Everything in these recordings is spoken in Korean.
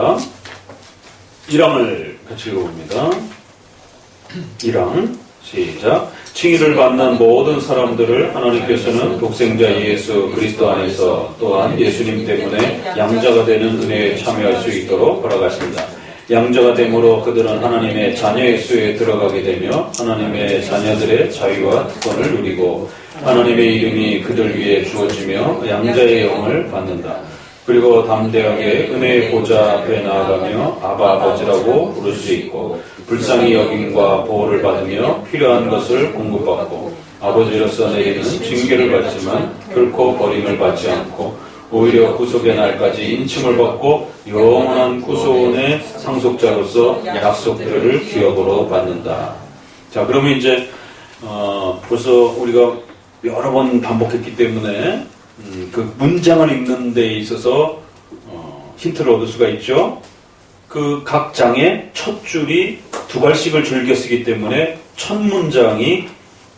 자, 1항을 같이 읽어봅니다. 1항 시작. 칭의를 받는 모든 사람들을 하나님께서는 독생자 예수 그리스도 안에서 또한 예수님 때문에 양자가 되는 은혜에 참여할 수 있도록 허락하십니다. 양자가 됨으로 그들은 하나님의 자녀의 수에 들어가게 되며 하나님의 자녀들의 자유와 특권을 누리고 하나님의 이름이 그들 위에 주어지며 양자의 영을 받는다. 그리고 담대하게 은혜의 보좌 앞에 나아가며 아바 아버지라고 부를 수 있고 불쌍히 여김과 보호를 받으며 필요한 것을 공급받고 아버지로서 내리는 징계를 받지만 결코 버림을 받지 않고 오히려 구속의 날까지 인침을 받고 영원한 구속원의 상속자로서 약속들을 기업으로 받는다. 자, 그러면 이제 벌써 우리가 여러 번 반복했기 때문에 그 문장을 읽는 데 있어서 힌트를 얻을 수가 있죠. 그 각 장의 첫 줄이 두 발씩을 즐겨 쓰기 때문에 첫 문장이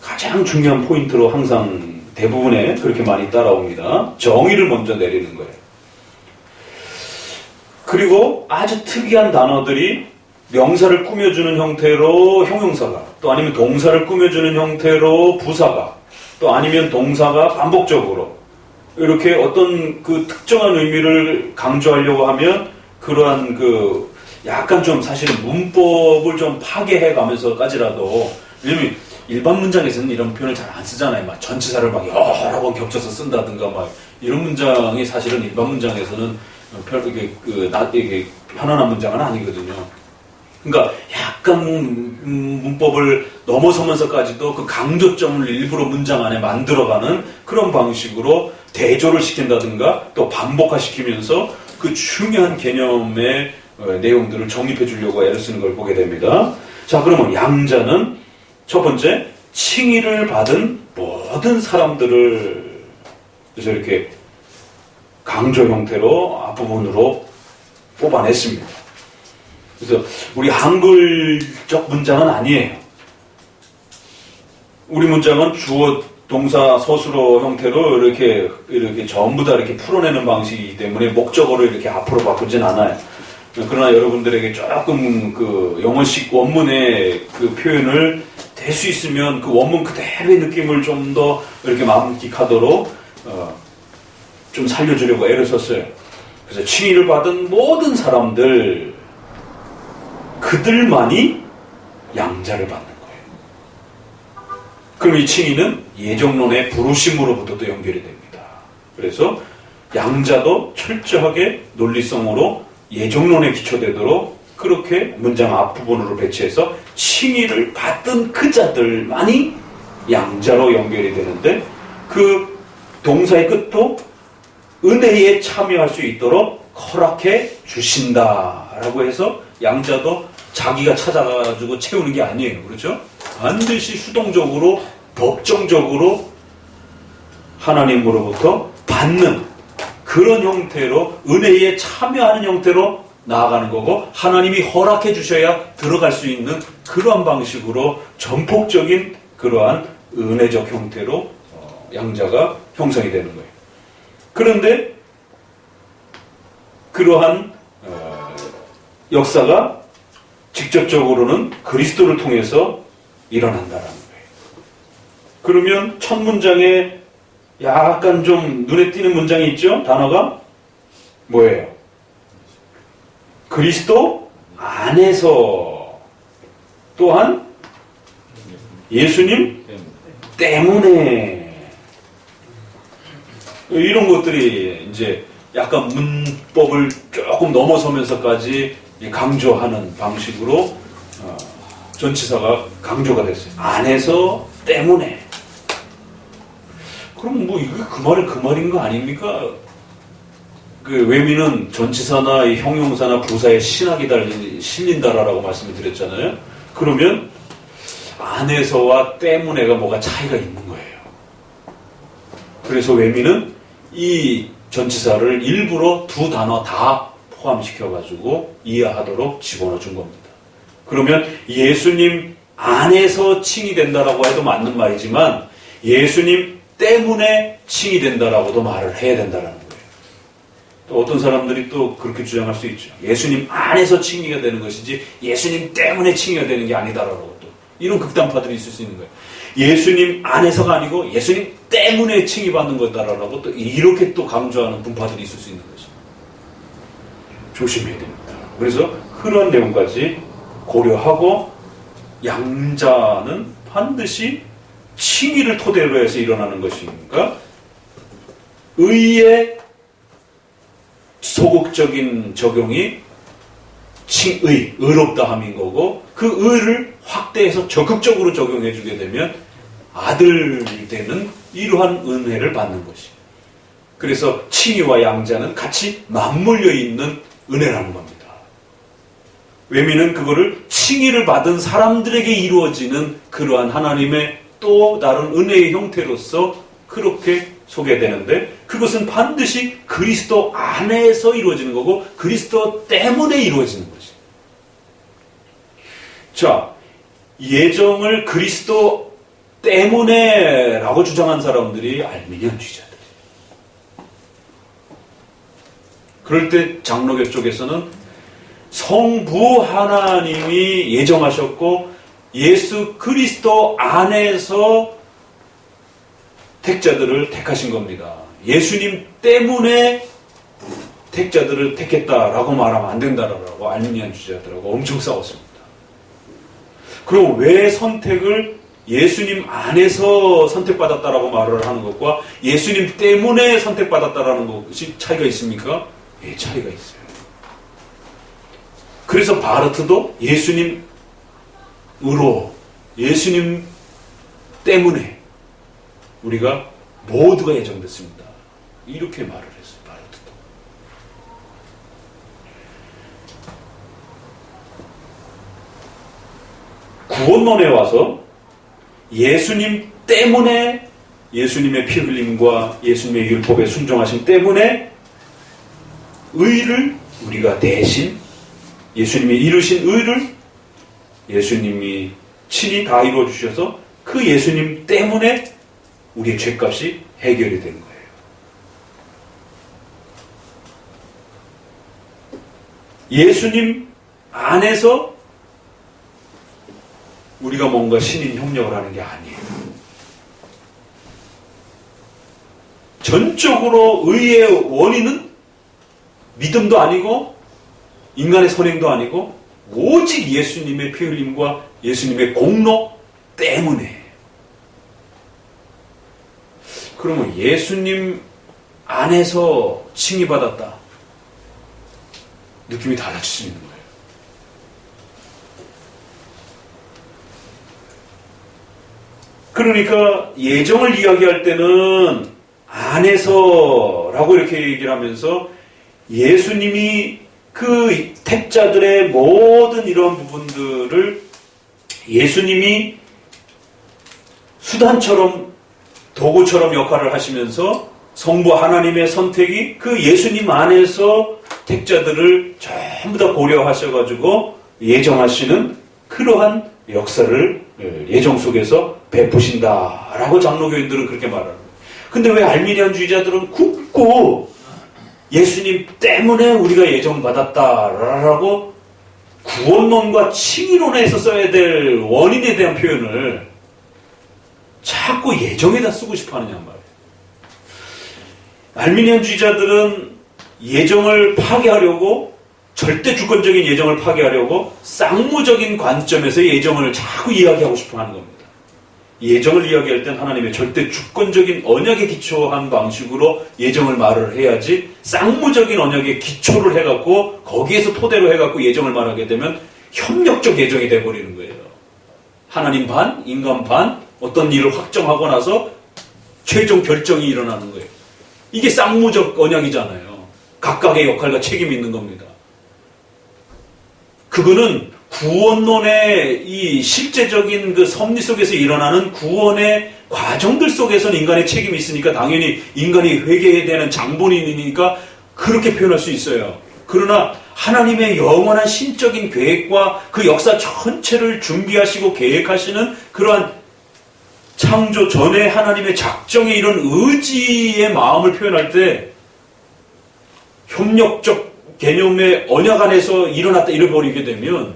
가장 중요한 포인트로 항상 대부분에 그렇게 많이 따라옵니다. 정의를 먼저 내리는 거예요. 그리고 아주 특이한 단어들이 명사를 꾸며주는 형태로 형용사가, 또 아니면 동사를 꾸며주는 형태로 부사가, 또 아니면 동사가 반복적으로 이렇게 어떤 그 특정한 의미를 강조하려고 하면 그러한 그 약간 좀 사실은 문법을 좀 파괴해 가면서까지라도, 왜냐면 일반 문장에서는 이런 표현을 잘 안 쓰잖아요. 막 전치사를 막 여러 번 겹쳐서 쓴다든가 막 이런 문장이 사실은 일반 문장에서는 이게 편안한 문장은 아니거든요. 그러니까 약간 문법을 넘어서면서까지도 그 강조점을 일부러 문장 안에 만들어가는 그런 방식으로 대조를 시킨다든가 또 반복화시키면서 그 중요한 개념의 내용들을 정립해 주려고 애를 쓰는 걸 보게 됩니다. 자, 그러면 양자는 첫 번째, 칭의를 받은 모든 사람들을 그래서 이렇게 강조 형태로 앞부분으로 뽑아냈습니다. 그래서 우리 한글적 문장은 아니에요. 우리 문장은 주어, 동사, 서술어 형태로 이렇게 전부 다 이렇게 풀어내는 방식이기 때문에 목적어를 이렇게 앞으로 바꾸진 않아요. 그러나 여러분들에게 조금 그 영어식 원문의 그 표현을 될 수 있으면 그 원문 그대로의 느낌을 좀 더 이렇게 만끽하도록 좀 살려주려고 애를 썼어요. 그래서 칭의를 받은 모든 사람들, 그들만이 양자를 받는 거예요. 그럼 이 칭의는 예정론의 부르심으로부터도 연결이 됩니다. 그래서 양자도 철저하게 논리성으로 예정론에 기초되도록 그렇게 문장 앞부분으로 배치해서 칭의를 받던 그 자들만이 양자로 연결이 되는데, 그 동사의 끝도 은혜에 참여할 수 있도록 허락해 주신다라고 해서 양자도 자기가 찾아가지고 채우는 게 아니에요. 그렇죠? 반드시 수동적으로 법정적으로 하나님으로부터 받는 그런 형태로 은혜에 참여하는 형태로 나아가는 거고, 하나님이 허락해 주셔야 들어갈 수 있는 그러한 방식으로 전폭적인 그러한 은혜적 형태로 양자가 형성이 되는 거예요. 그런데 그러한 역사가 직접적으로는 그리스도를 통해서 일어난다라는 거예요. 그러면 첫 문장에 약간 좀 눈에 띄는 문장이 있죠? 단어가 뭐예요? 그리스도 안에서, 또한 예수님 때문에, 이런 것들이 이제 약간 문법을 조금 넘어서면서까지 강조하는 방식으로 전치사가 강조가 됐어요. 안에서, 때문에. 그럼 뭐 이게 그 말은 그 말인 거 아닙니까? 그 외미는 전치사나 형용사나 부사에 신학이 실린다라고 말씀을 드렸잖아요. 그러면 안에서와 때문에가 뭐가 차이가 있는 거예요. 그래서 외미는 이 전치사를 일부러 두 단어 다 포함시켜가지고 이해하도록 집어넣어 준 겁니다. 그러면 예수님 안에서 칭이 된다라고 해도 맞는 말이지만 예수님 때문에 칭이 된다라고도 말을 해야 된다라는 거예요. 또 어떤 사람들이 또 그렇게 주장할 수 있죠. 예수님 안에서 칭의가 되는 것이지 예수님 때문에 칭의가 되는 게 아니다라고 또 이런 극단파들이 있을 수 있는 거예요. 예수님 안에서가 아니고 예수님 때문에 칭의받는 거다라고 또 이렇게 또 강조하는 분파들이 있을 수 있는 거죠. 조심해야 됩니다. 그래서 그런 내용까지 고려하고 양자는 반드시 칭의를 토대로 해서 일어나는 것이니까 의의 소극적인 적용이 칭의, 의롭다함인 거고 그 의를 확대해서 적극적으로 적용해 주게 되면 아들 되는 이러한 은혜를 받는 것이. 그래서 칭의와 양자는 같이 맞물려 있는 은혜라는 겁니다. 외미는 그거를 칭의를 받은 사람들에게 이루어지는 그러한 하나님의 또 다른 은혜의 형태로서 그렇게 소개되는데 그것은 반드시 그리스도 안에서 이루어지는 거고 그리스도 때문에 이루어지는 것이. 자, 예정을 그리스도 때문에 라고 주장한 사람들이 알미니안주의자들. 그럴 때 장로교 쪽에서는 성부 하나님이 예정하셨고 예수 그리스도 안에서 택자들을 택하신 겁니다. 예수님 때문에 택자들을 택했다라고 말하면 안 된다라고 알미니안주의자들하고 엄청 싸웠습니다. 그럼 왜 선택을 예수님 안에서 선택받았다라고 말을 하는 것과 예수님 때문에 선택받았다라는 것이 차이가 있습니까? 예, 차이가 있어요. 그래서 바르트도 예수님으로, 예수님 때문에 우리가 모두가 예정됐습니다. 이렇게 말을 했어요. 바르트도. 구원론에 와서 예수님 때문에 예수님의 피 흘림과 예수님의 율법에 순종하심 때문에 의를 우리가 대신 예수님이 이루신 의를 예수님이 친히 다 이루어 주셔서 그 예수님 때문에 우리의 죄값이 해결이 된 거예요. 예수님 안에서 우리가 뭔가 신인 협력을 하는 게 아니에요. 전적으로 의의 원인은 믿음도 아니고 인간의 선행도 아니고 오직 예수님의 피 흘림과 예수님의 공로 때문에. 그러면 예수님 안에서 칭의받았다. 느낌이 달라질 수 있는 거예요. 그러니까 예정을 이야기할 때는 안에서라고 이렇게 얘기를 하면서 예수님이 그 택자들의 모든 이런 부분들을 예수님이 수단처럼 도구처럼 역할을 하시면서 성부 하나님의 선택이 그 예수님 안에서 택자들을 전부 다 고려하셔가지고 예정하시는 그러한 역사를 예정 속에서 베푸신다라고 장로교인들은 그렇게 말하는 거예요. 근데 왜 알미니안주의자들은 굳고 예수님 때문에 우리가 예정받았다라고 구원론과 칭의론에서 써야 될 원인에 대한 표현을 자꾸 예정에다 쓰고 싶어 하느냐 말이에요. 알미니안주의자들은 예정을 파괴하려고 절대 주권적인 예정을 파괴하려고 쌍무적인 관점에서 예정을 자꾸 이야기하고 싶어 하는 겁니다. 예정을 이야기할 땐 하나님의 절대 주권적인 언약에 기초한 방식으로 예정을 말을 해야지 쌍무적인 언약에 기초를 해갖고 거기에서 토대로 해갖고 예정을 말하게 되면 협력적 예정이 돼버리는 거예요. 하나님 반, 인간 반, 어떤 일을 확정하고 나서 최종 결정이 일어나는 거예요. 이게 쌍무적 언약이잖아요. 각각의 역할과 책임이 있는 겁니다. 그거는 구원론의 이 실제적인 그 섭리 속에서 일어나는 구원의 과정들 속에서는 인간의 책임이 있으니까 당연히 인간이 회개해야 되는 장본인이니까 그렇게 표현할 수 있어요. 그러나 하나님의 영원한 신적인 계획과 그 역사 전체를 준비하시고 계획하시는 그러한 창조 전에 하나님의 작정의 이런 의지의 마음을 표현할 때 협력적 개념의 언약 안에서 일어났다 잃어버리게 되면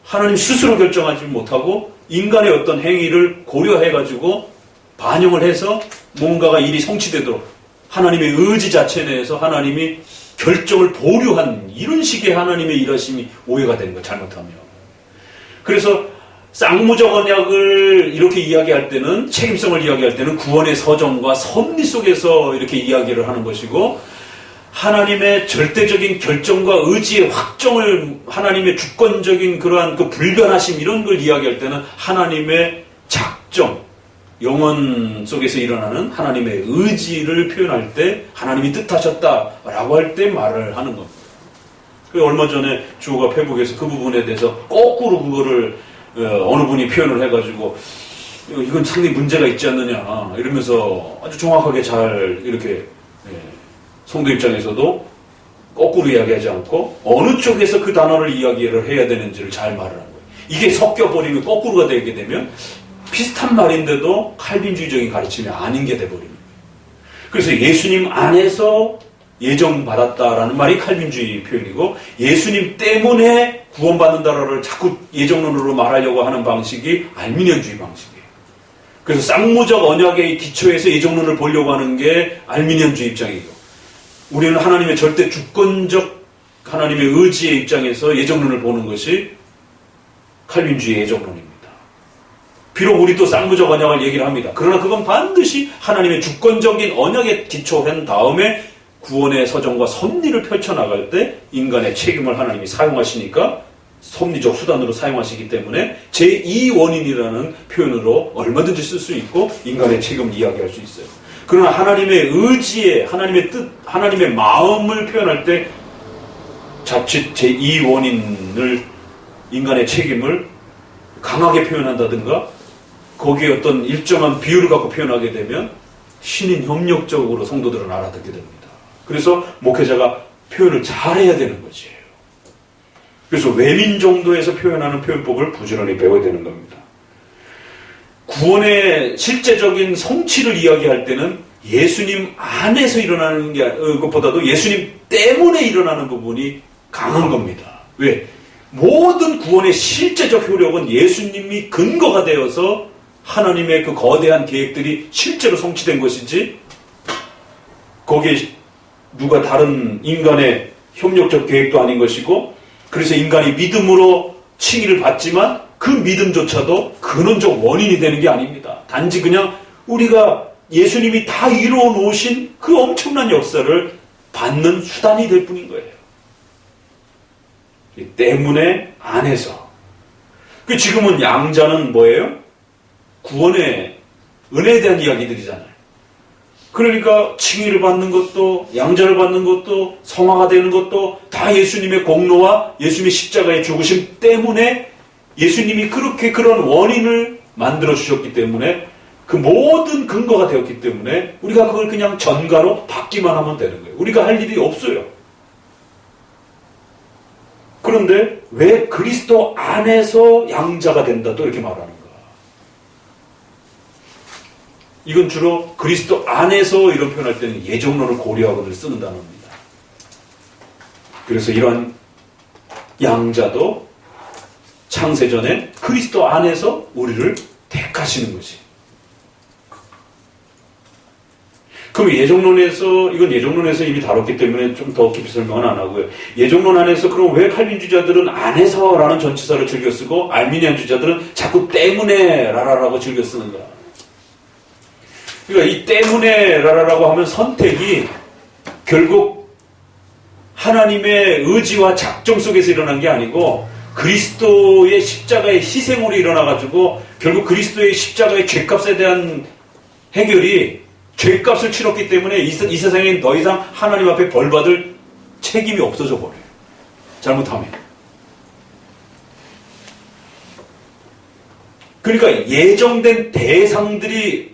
하나님 스스로 결정하지 못하고 인간의 어떤 행위를 고려해가지고 반영을 해서 뭔가가 일이 성취되도록 하나님의 의지 자체 내에서 하나님이 결정을 보류한 이런 식의 하나님의 일하심이 오해가 되는 거예요. 잘못하면. 그래서 쌍무적 언약을 이렇게 이야기할 때는 책임성을 이야기할 때는 구원의 서정과 섭리 속에서 이렇게 이야기를 하는 것이고 하나님의 절대적인 결정과 의지의 확정을 하나님의 주권적인 그러한 그 불변하심 이런 걸 이야기할 때는 하나님의 작정 영원 속에서 일어나는 하나님의 의지를 표현할 때 하나님이 뜻하셨다라고 할 때 말을 하는 겁니다. 얼마 전에 주호가 페북에서 그 부분에 대해서 거꾸로 그거를 어느 분이 표현을 해가지고 이건 상당히 문제가 있지 않느냐 이러면서 아주 정확하게 잘 이렇게 성도 입장에서도 거꾸로 이야기하지 않고 어느 쪽에서 그 단어를 이야기를 해야 되는지를 잘 말을 한 거예요. 이게 섞여버리면 거꾸로가 되게 되면 비슷한 말인데도 칼빈주의적인 가르침이 아닌 게 돼버립니다. 그래서 예수님 안에서 예정받았다라는 말이 칼빈주의 표현이고 예수님 때문에 구원받는다를 자꾸 예정론으로 말하려고 하는 방식이 알미니안주의 방식이에요. 그래서 쌍무적 언약의 기초에서 예정론을 보려고 하는 게 알미니안주의 입장이고 우리는 하나님의 절대 주권적 하나님의 의지의 입장에서 예정론을 보는 것이 칼빈주의 예정론입니다. 비록 우리도 쌍무적 언약을 얘기를 합니다. 그러나 그건 반드시 하나님의 주권적인 언약에 기초한 다음에 구원의 서정과 섭리를 펼쳐나갈 때 인간의 책임을 하나님이 사용하시니까 섭리적 수단으로 사용하시기 때문에 제2원인이라는 표현으로 얼마든지 쓸 수 있고 인간의 책임을 이야기할 수 있어요. 그러나 하나님의 의지에 하나님의 뜻, 하나님의 마음을 표현할 때 자칫 제2원인을 인간의 책임을 강하게 표현한다든가 거기에 어떤 일정한 비율을 갖고 표현하게 되면 신인 협력적으로 성도들은 알아듣게 됩니다. 그래서 목회자가 표현을 잘해야 되는 거지. 그래서 외민 정도에서 표현하는 표현법을 부지런히 배워야 되는 겁니다. 구원의 실제적인 성취를 이야기할 때는 예수님 안에서 일어나는 것보다도 예수님 때문에 일어나는 부분이 강한 겁니다. 왜? 모든 구원의 실제적 효력은 예수님이 근거가 되어서 하나님의 그 거대한 계획들이 실제로 성취된 것이지 거기에 누가 다른 인간의 협력적 계획도 아닌 것이고 그래서 인간이 믿음으로 칭의를 받지만 그 믿음조차도 근원적 원인이 되는 게 아닙니다. 단지 그냥 우리가 예수님이 다 이루어 놓으신 그 엄청난 역사를 받는 수단이 될 뿐인 거예요. 때문에 안에서 지금은 양자는 뭐예요? 구원의 은혜에 대한 이야기들이잖아요. 그러니까 칭의를 받는 것도 양자를 받는 것도 성화가 되는 것도 다 예수님의 공로와 예수님의 십자가의 죽으심 때문에 예수님이 그렇게 그런 원인을 만들어 주셨기 때문에 그 모든 근거가 되었기 때문에 우리가 그걸 그냥 전가로 받기만 하면 되는 거예요. 우리가 할 일이 없어요. 그런데 왜 그리스도 안에서 양자가 된다 또 이렇게 말하는가? 이건 주로 그리스도 안에서 이런 표현할 때는 예정론을 고려하고들 쓰는 단어입니다. 그래서 이러한 양자도 창세전에 그리스도 안에서 우리를 택하시는 것이. 그럼 예정론에서 이건 예정론에서 이미 다뤘기 때문에 좀 더 깊이 설명은 안 하고요. 예정론 안에서 그럼 왜 칼빈주의자들은 안에서라는 전치사를 즐겨 쓰고 알미니안주의자들은 자꾸 때문에 라라라고 즐겨 쓰는가? 그러니까 이 때문에 라라라고 하면 선택이 결국 하나님의 의지와 작정 속에서 일어난 게 아니고 그리스도의 십자가의 희생으로 일어나가지고 결국 그리스도의 십자가의 죄값에 대한 해결이 죄값을 치렀기 때문에 이 세상에 더 이상 하나님 앞에 벌받을 책임이 없어져 버려요. 잘못하면. 그러니까 예정된 대상들이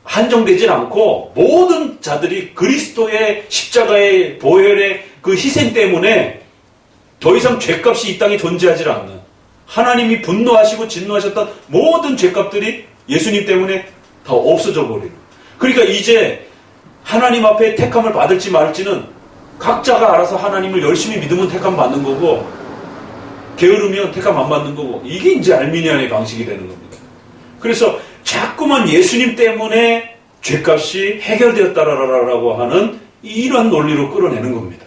한정되질 않고 모든 자들이 그리스도의 십자가의 보혈의 그 희생 때문에 더 이상 죄값이 이 땅에 존재하지 않는 하나님이 분노하시고 진노하셨던 모든 죄값들이 예수님 때문에 다 없어져 버리는. 그러니까 이제 하나님 앞에 택함을 받을지 말지는 각자가 알아서 하나님을 열심히 믿으면 택함 받는 거고, 게으르면 택함 안 받는 거고, 이게 이제 알미니안의 방식이 되는 겁니다. 그래서 자꾸만 예수님 때문에 죄값이 해결되었다라고 하는 이러한 논리로 끌어내는 겁니다.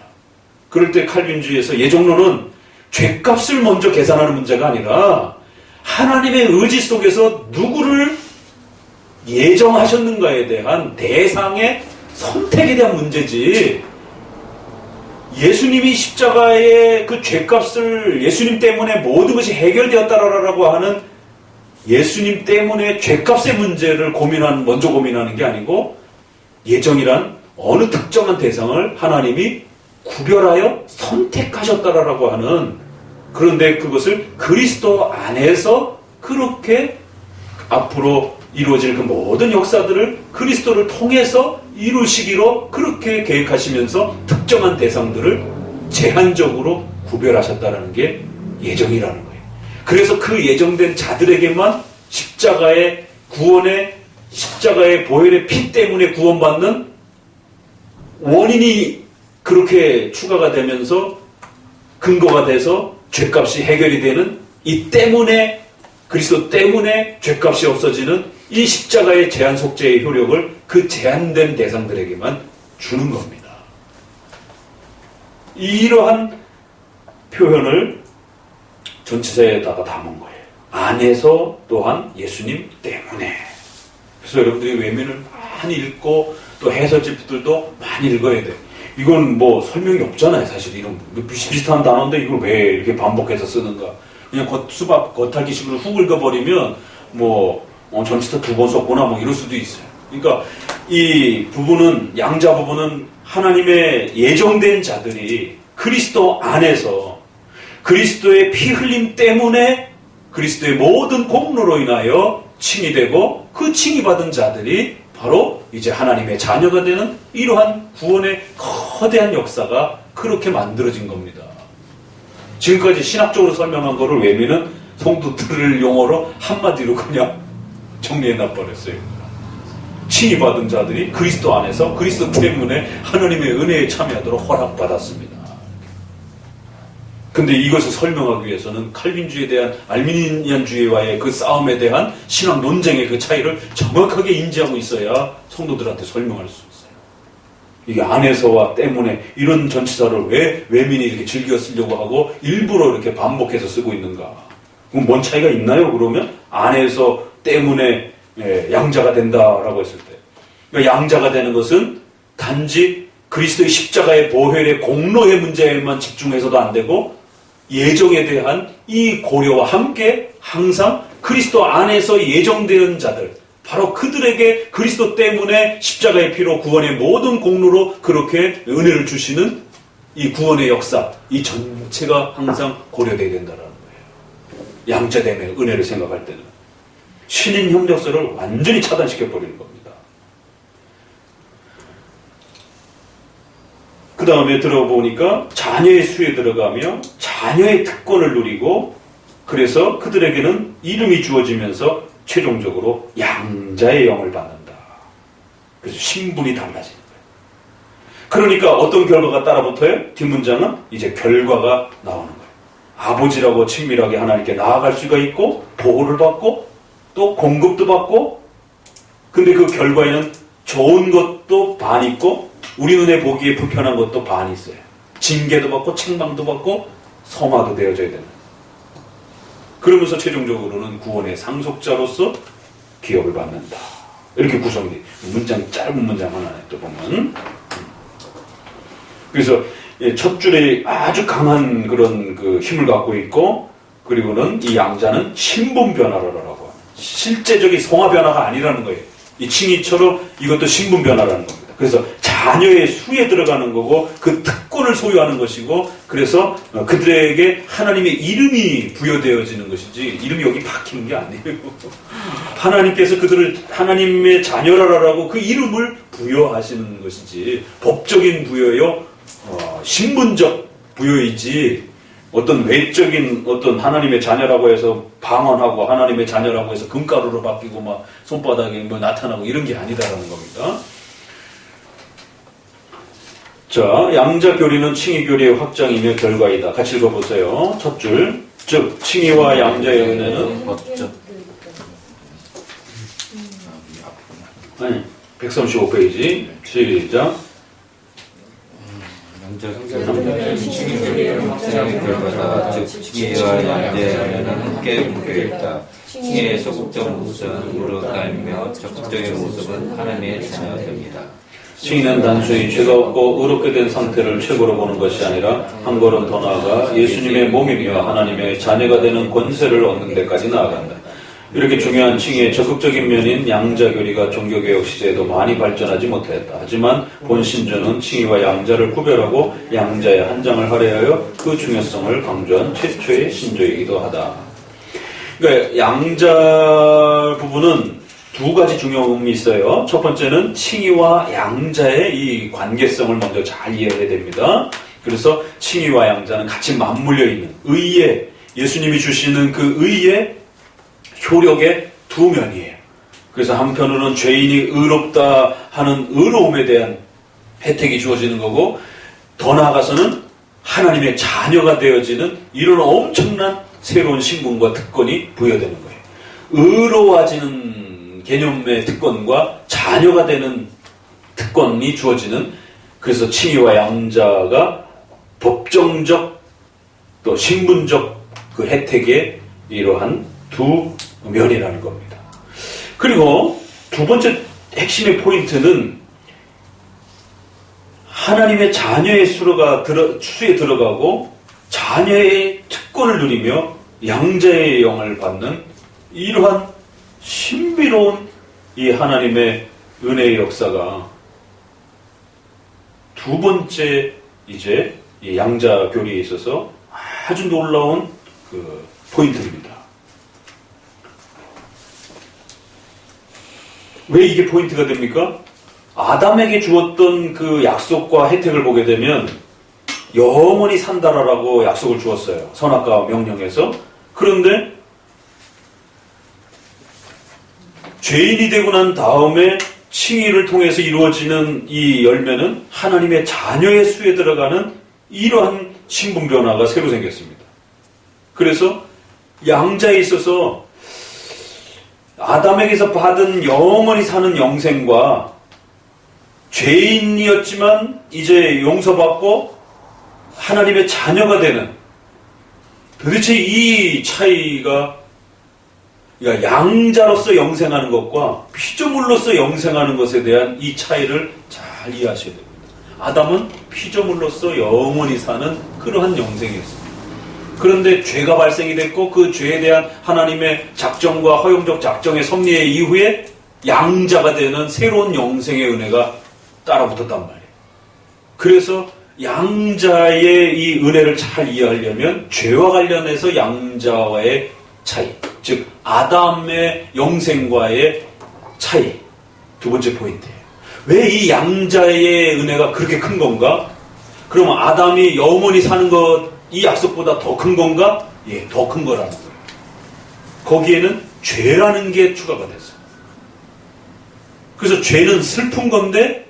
그럴 때 칼빈주의에서 예정론은 죄값을 먼저 계산하는 문제가 아니라 하나님의 의지 속에서 누구를 예정하셨는가에 대한 대상의 선택에 대한 문제지, 예수님이 십자가의 그 죄값을 예수님 때문에 모든 것이 해결되었다라고 하는 예수님 때문에 죄값의 문제를 먼저 고민하는 게 아니고, 예정이란 어느 특정한 대상을 하나님이 구별하여 선택하셨다라고 하는, 그런데 그것을 그리스도 안에서 그렇게 앞으로 이루어질 그 모든 역사들을 그리스도를 통해서 이루시기로 그렇게 계획하시면서 특정한 대상들을 제한적으로 구별하셨다는 게 예정이라는 거예요. 그래서 그 예정된 자들에게만 십자가의 보혈의 피 때문에 구원받는 원인이 그렇게 추가가 되면서 근거가 돼서 죄값이 해결이 되는, 이 때문에, 그리스도 때문에 죄값이 없어지는 이 십자가의 제한 속죄의 효력을 그 제한된 대상들에게만 주는 겁니다. 이러한 표현을 전치사에다가 담은 거예요. 안에서 또한 예수님 때문에. 그래서 여러분들이 외면을 많이 읽고 또 해설집들도 많이 읽어야 돼요. 이건 뭐 설명이 없잖아요. 사실 이런 비슷비슷한 단어인데 이걸 왜 이렇게 반복해서 쓰는가. 그냥 겉핥기식으로 훅 읽어버리면 뭐 전치사 2번 썼구나 뭐 이럴 수도 있어요. 그러니까 이 부분은, 양자 부분은 하나님의 예정된 자들이 그리스도 안에서 그리스도의 피 흘림 때문에 그리스도의 모든 공로로 인하여 칭이 되고, 그 칭이 받은 자들이 바로 이제 하나님의 자녀가 되는 이러한 구원의 거대한 역사가 그렇게 만들어진 겁니다. 지금까지 신학적으로 설명한 거를 외면은 성도들을 용어로 한마디로 그냥 정리해놔버렸어요. 칭이 받은 자들이 그리스도 안에서 그리스도 때문에 하나님의 은혜에 참여하도록 허락받았습니다. 근데 이것을 설명하기 위해서는 칼빈주의에 대한 알미니안주의와의 그 싸움에 대한 신학 논쟁의 그 차이를 정확하게 인지하고 있어야 성도들한테 설명할 수 있어요. 이게 안에서와 때문에, 이런 전치사를 왜 외민이 이렇게 즐겨 쓰려고 하고 일부러 이렇게 반복해서 쓰고 있는가? 그럼 뭔 차이가 있나요? 그러면 안에서 때문에 양자가 된다라고 했을 때, 그러니까 양자가 되는 것은 단지 그리스도의 십자가의 보혈의 공로의 문제에만 집중해서도 안 되고, 예정에 대한 이 고려와 함께 항상 그리스도 안에서 예정된 자들, 바로 그들에게 그리스도 때문에 십자가의 피로 구원의 모든 공로로 그렇게 은혜를 주시는 이 구원의 역사, 이 전체가 항상 고려되어야 된다는 거예요. 양자됨의 은혜를 생각할 때는 신인 형적설을 완전히 차단시켜버리는 겁니다. 그 다음에 들어보니까 자녀의 수에 들어가며 자녀의 특권을 누리고, 그래서 그들에게는 이름이 주어지면서 최종적으로 양자의 영을 받는다. 그래서 신분이 달라지는 거예요. 그러니까 어떤 결과가 따라붙어요? 뒷문장은 이제 결과가 나오는 거예요. 아버지라고 친밀하게 하나님께 나아갈 수가 있고, 보호를 받고, 또 공급도 받고, 근데 그 결과에는 좋은 것도 반 있고, 우리 눈에 보기에 불편한 것도 반이 있어요. 징계도 받고 책망도 받고 성화도 되어져야 되는. 그러면서 최종적으로는 구원의 상속자로서 기업을 받는다. 이렇게 구성돼. 문장, 짧은 문장 하나에 또 보면. 그래서 첫 줄에 아주 강한 그런 그 힘을 갖고 있고, 그리고는 이 양자는 신분 변화라고 하는, 실제적인 성화 변화가 아니라는 거예요. 이 칭의처럼 이것도 신분 변화라는 겁니다. 그래서 자녀의 수에 들어가는 거고, 그 특권을 소유하는 것이고, 그래서 그들에게 하나님의 이름이 부여되어지는 것이지, 이름이 여기 박히는 게 아니에요. 하나님께서 그들을 하나님의 자녀라라고 그 이름을 부여하시는 것이지, 법적인 부여요, 신분적 부여이지, 어떤 외적인 어떤 하나님의 자녀라고 해서 방언하고 하나님의 자녀라고 해서 금가루로 바뀌고 막 손바닥에 뭐 나타나고 이런 게 아니다라는 겁니다. 자, 양자 교리는 칭의 교리의 확장이며 결과이다. 같이 읽어보세요. 첫 줄. 즉, 칭의와 양자의 은혜는 아니, 135페이지. 시작. 양자는 칭의 교리의 확장의 결과다. 즉, 칭의와 양자의 은혜는 함께 묶여있다. 칭의의 소극적 모습은 의롭다이며 적극적인 모습은 하나님의 자녀됩니다. 칭의는 단순히 죄가 없고 의롭게 된 상태를 최고로 보는 것이 아니라 한 걸음 더 나아가 예수님의 몸이며 하나님의 자녀가 되는 권세를 얻는 데까지 나아간다. 이렇게 중요한 칭의의 적극적인 면인 양자교리가 종교개혁 시대에도 많이 발전하지 못했다. 하지만 본신조는 칭의와 양자를 구별하고 양자의 한 장을 할애하여 그 중요성을 강조한 최초의 신조이기도 하다. 그러니까 양자 부분은 두 가지 중요함이 있어요. 첫 번째는 칭의와 양자의 이 관계성을 먼저 잘 이해해야 됩니다. 그래서 칭의와 양자는 같이 맞물려 있는 의의, 예수님이 주시는 그 의의 효력의 두 면이에요. 그래서 한편으로는 죄인이 의롭다 하는 의로움에 대한 혜택이 주어지는 거고, 더 나아가서는 하나님의 자녀가 되어지는 이런 엄청난 새로운 신분과 특권이 부여되는 거예요. 의로워지는 개념의 특권과 자녀가 되는 특권이 주어지는, 그래서 칭의와 양자가 법정적 또 신분적 그 혜택의 이러한 두 면이라는 겁니다. 그리고 두 번째 핵심의 포인트는 하나님의 자녀의 수에 들어가고 자녀의 특권을 누리며 양자의 영을 받는 이러한 신비로운 이 하나님의 은혜의 역사가 두 번째 이제 이 양자 교리에 있어서 아주 놀라운 그 포인트입니다. 왜 이게 포인트가 됩니까? 아담에게 주었던 그 약속과 혜택을 보게 되면 영원히 산다라고 약속을 주었어요. 선악과 명령에서. 그런데 죄인이 되고 난 다음에 칭의를 통해서 이루어지는 이 열매는 하나님의 자녀의 수에 들어가는 이러한 신분 변화가 새로 생겼습니다. 그래서 양자에 있어서 아담에게서 받은 영원히 사는 영생과 죄인이었지만 이제 용서받고 하나님의 자녀가 되는, 도대체 이 차이가 양자로서 영생하는 것과 피조물로서 영생하는 것에 대한 이 차이를 잘 이해하셔야 됩니다. 아담은 피조물로서 영원히 사는 그러한 영생이었습니다. 그런데 죄가 발생이 됐고 그 죄에 대한 하나님의 작정과 허용적 작정의 섭리의 이후에 양자가 되는 새로운 영생의 은혜가 따라붙었단 말이에요. 그래서 양자의 이 은혜를 잘 이해하려면 죄와 관련해서 양자와의 차이, 즉 아담의 영생과의 차이, 두 번째 포인트예요. 왜 이 양자의 은혜가 그렇게 큰 건가? 그러면 아담이 영원히 사는 것, 이 약속보다 더 큰 건가? 예, 더 큰 거라는 거예요. 거기에는 죄라는 게 추가가 됐어요. 그래서 죄는 슬픈 건데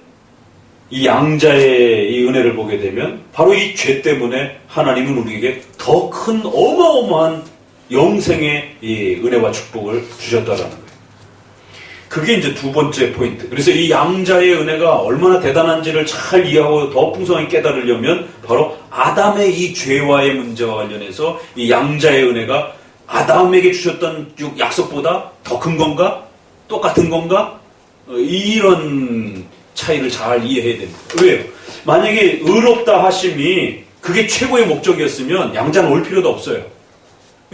이 양자의 이 은혜를 보게 되면 바로 이 죄 때문에 하나님은 우리에게 더 큰 어마어마한 영생의 이 은혜와 축복을 주셨다라는 거예요. 그게 이제 두 번째 포인트. 그래서 이 양자의 은혜가 얼마나 대단한지를 잘 이해하고 더 풍성하게 깨달으려면 바로 아담의 이 죄와의 문제와 관련해서 이 양자의 은혜가 아담에게 주셨던 약속보다 더 큰 건가? 똑같은 건가? 이런 차이를 잘 이해해야 됩니다. 왜요? 만약에 의롭다 하심이 그게 최고의 목적이었으면 양자는 올 필요도 없어요.